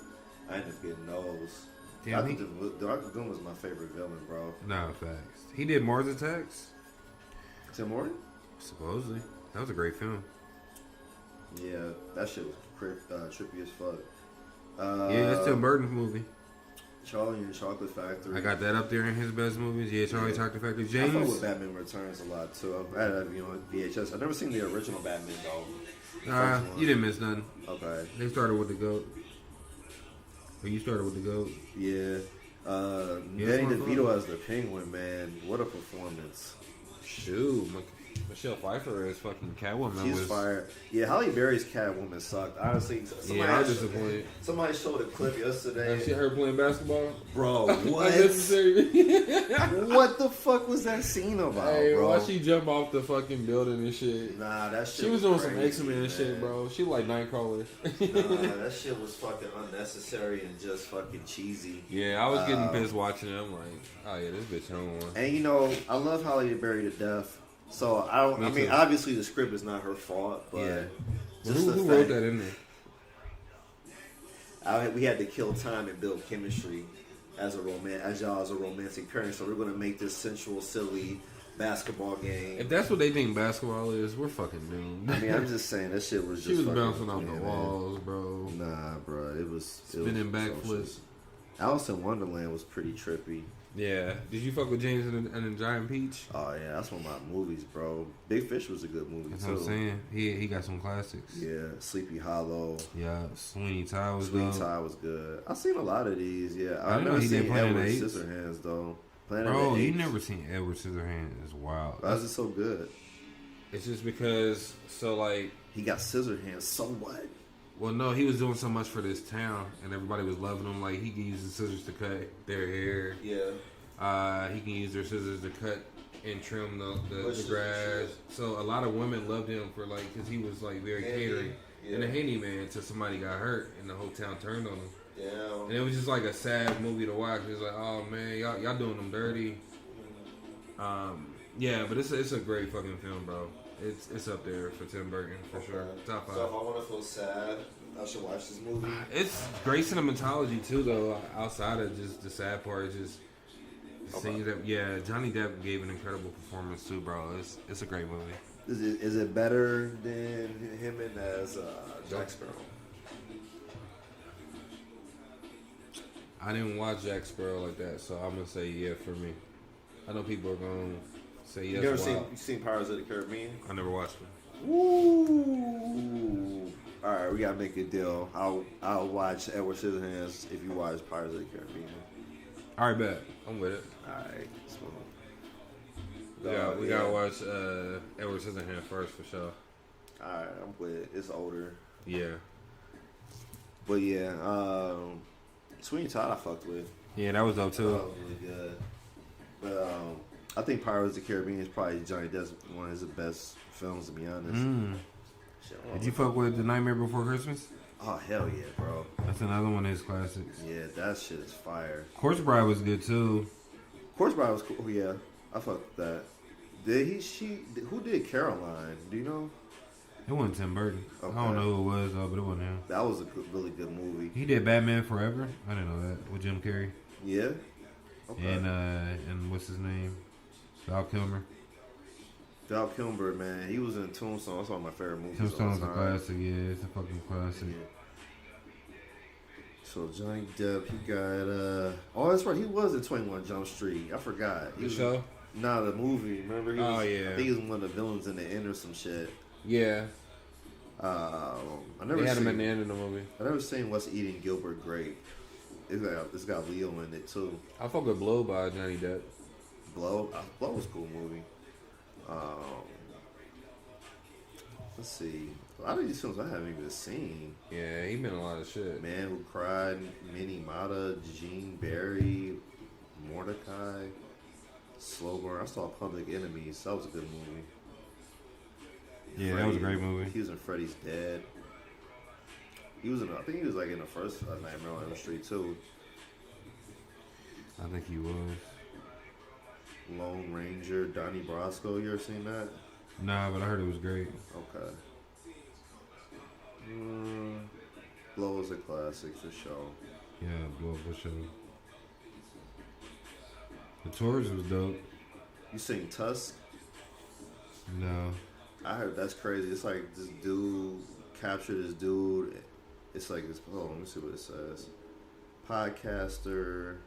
I ended up getting those. Dr. Doom was my favorite villain, bro. Nah, facts. He did Mars Attacks. Tim Burton? Supposedly. That was a great film. Yeah, that shit was trippy as fuck. Yeah, it's Tim Burton's movie. Charlie and the Chocolate Factory. I got that up there in his best movies. Yeah, Charlie and the Chocolate Factory. James. I fuck with Batman Returns a lot too. I had VHS. I've never seen the original Batman though. You didn't miss nothing. Okay. They started with the GOAT. Or you started with the GOAT. Yeah. Danny DeVito as the Penguin, man. What a performance. Shoot. Michelle Pfeiffer as fucking Catwoman. She's fire. Yeah, Halle Berry's Catwoman sucked. Honestly, I was disappointed. Somebody showed a clip yesterday. You see her playing basketball? Bro, what? What the fuck was that scene about, bro? Why she jump off the fucking building and shit? Nah, that shit She was doing some crazy, X-Men shit, bro. She like Nightcrawler. Nah, that shit was fucking unnecessary and just fucking cheesy. Yeah, I was getting pissed watching it. I'm like, oh yeah, this bitch on one. And you know, I love Halle Berry to death. So I mean, obviously the script is not her fault, but yeah. Just who wrote that in there? We had to kill time and build chemistry as y'all as a romantic parent. So we're gonna make this sensual, silly basketball game. If that's what they think basketball is, we're fucking doomed. I mean, I'm just saying that shit was just. She was bouncing off the walls, bro. Nah, bro, it was spinning backflips. Alice in Wonderland was pretty trippy. Yeah. Did you fuck with James and the Giant Peach? Oh yeah, that's one of my movies, bro. Big Fish was a good movie that's too. What I'm saying. He got some classics. Yeah, Sleepy Hollow. Yeah, Sweeney Todd was good. Sweeney Todd was good. I've seen a lot of these. Yeah, I never seen Edward Scissorhands though. Bro, you never seen Edward Scissorhands? It's wild. Why is it so good? It's just because he got Scissorhands. So what? Well, no, he was doing so much for this town, and everybody was loving him. Like, he can use the scissors to cut their hair. Yeah. He can use their scissors to cut and trim the grass. So a lot of women loved him for, like, because he was, like, very catering. Yeah. And a handyman until somebody got hurt, and the whole town turned on him. Yeah. And it was just, like, a sad movie to watch. It was like, oh, man, y'all doing them dirty. Yeah, but it's a great fucking film, bro. It's up there for Tim Burton, for sure. Top 5. So if I want to feel sad, I should watch this movie? It's great cinematology, too, though. Outside of just the sad part, just scenes that... Yeah, Johnny Depp gave an incredible performance, too, bro. It's a great movie. Is it better than him and as Jack Sparrow? I didn't watch Jack Sparrow like that, so I'm going to say yeah for me. I know people are going to say yes. You seen Pirates of the Caribbean? I never watched it. Ooh. All right, we gotta make a deal. I'll watch Edward Scissorhands if you watch Pirates of the Caribbean. All right, bet. I'm with it. All right, smooth. We gotta watch Edward Scissorhands first for sure. All right, I'm with it. It's older. Yeah. But yeah, Sweeney Todd I fucked with. Yeah, that was dope too. That was really good. But I think Pirates of the Caribbean is probably Johnny Depp's one of his best films, to be honest. Did you fuck with The Nightmare Before Christmas? Oh, hell yeah, bro. That's another one of his classics. Yeah, that shit is fire. Corpse Bride was good too. Corpse Bride was cool. Yeah, I fucked with that. Who did Caroline? Do you know? It wasn't Tim Burton. Okay. I don't know who it was though, but it wasn't him. That was a really good movie. He did Batman Forever. I didn't know that with Jim Carrey. Yeah. Okay. And what's his name? Val Kilmer. Val Kilmer, man, he was in Tombstone. That's one of my favorite movies. Tombstone's a classic. Yeah, it's a fucking classic. Yeah. So Johnny Depp, he got oh, that's right, he was in 21 Jump Street. I forgot. The show? Nah, the movie. Remember? Yeah. I think he was one of the villains in the end or some shit. Yeah. I never they had seen him at the end of the movie. I never seen What's Eating Gilbert Grape. It's got Leo in it too. I fuck with Blow by Johnny Depp. Blow was a cool movie. Let's see. A lot of these films I haven't even seen. Yeah, he been in a lot of shit. Man Who Cried, Minnie Mata, Gene Barry, Mordecai, Slow Burn. I saw Public Enemies. That was a good movie. Yeah, that was a great movie. He was in Freddy's Dead. I think he was like in the first Nightmare on Elm Street too. I think he was. Lone Ranger, Donnie Brasco. You ever seen that? Nah, but I heard it was great. Okay. Blow is a classic for sure. Yeah, Blow for sure. The Tours was dope. You seen Tusk? No. I heard that's crazy. It's like this dude captured this dude. It's like this. Oh, let me see what it says. Podcaster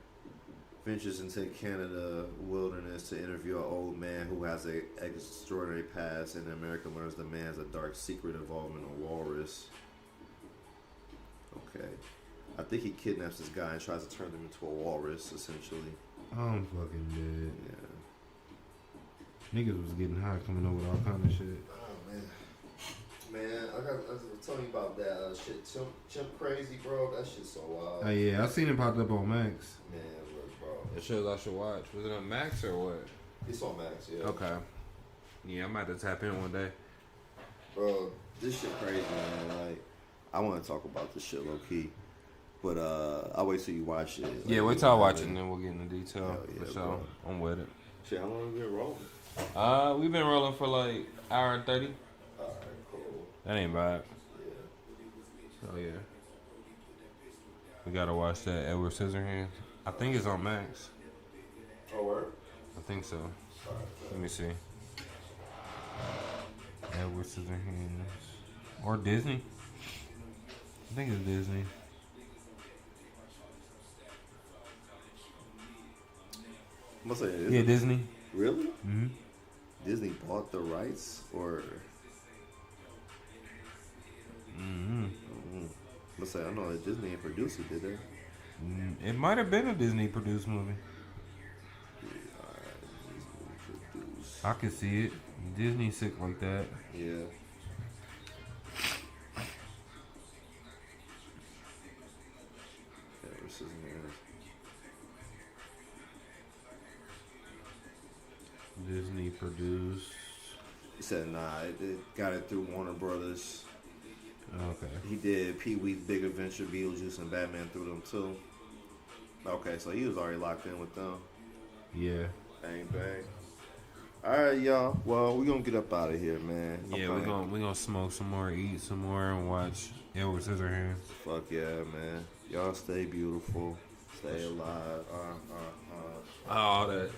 ventures into Canada wilderness to interview an old man who has an extraordinary past, and America learns the man has a dark secret involving a walrus. Okay. I think he kidnaps this guy and tries to turn him into a walrus, essentially. I'm fucking dead. Yeah. Niggas was getting high coming up with all kind of shit. Oh, man. Man, I was telling you about that shit. Chimp Crazy, bro. That shit's so wild. Oh, yeah. I seen it popped up on Max. Man, look, bro. It shows I should watch. Was it on Max or what? It's on Max, yeah. Okay. Yeah, I'm about to tap in one day. Bro, this shit crazy, man. Like, I want to talk about this shit low key. But I'll wait till you watch it. Like, yeah, wait till I watch it and then we'll get into detail. Yeah, for sure. I'm with it. Shit, how long have you been rolling? We've been rolling for like hour and 30. Alright, cool. That ain't bad. Yeah. So yeah. We gotta watch that Edward Scissorhands. I think it's on Max. Oh, word? I think so. Alright, Let me see. Edward Scissorhands. Or Disney. I think it's Disney. I'm gonna say, Yeah, Disney. Really? Mm-hmm. Disney bought the rights, or? Mm-hmm. I'm gonna say, I know that Disney ain't produced it, did they? It might have been a Disney produced movie. Yeah, alright, Disney produced. I could see it. Disney sick like that. Yeah. Edward Scissorhands. Disney produced. He said, nah, it got it through Warner Brothers. Okay. He did Pee-wee's Big Adventure, Beetlejuice, and Batman through them too. Okay, so he was already locked in with them. Yeah. Bang, bang. Alright, y'all. Well, we're gonna get up out of here, man. Yeah, we're gonna smoke some more, eat some more, and watch Edward Scissorhands. Fuck yeah, man. Y'all stay beautiful. Stay alive. All that.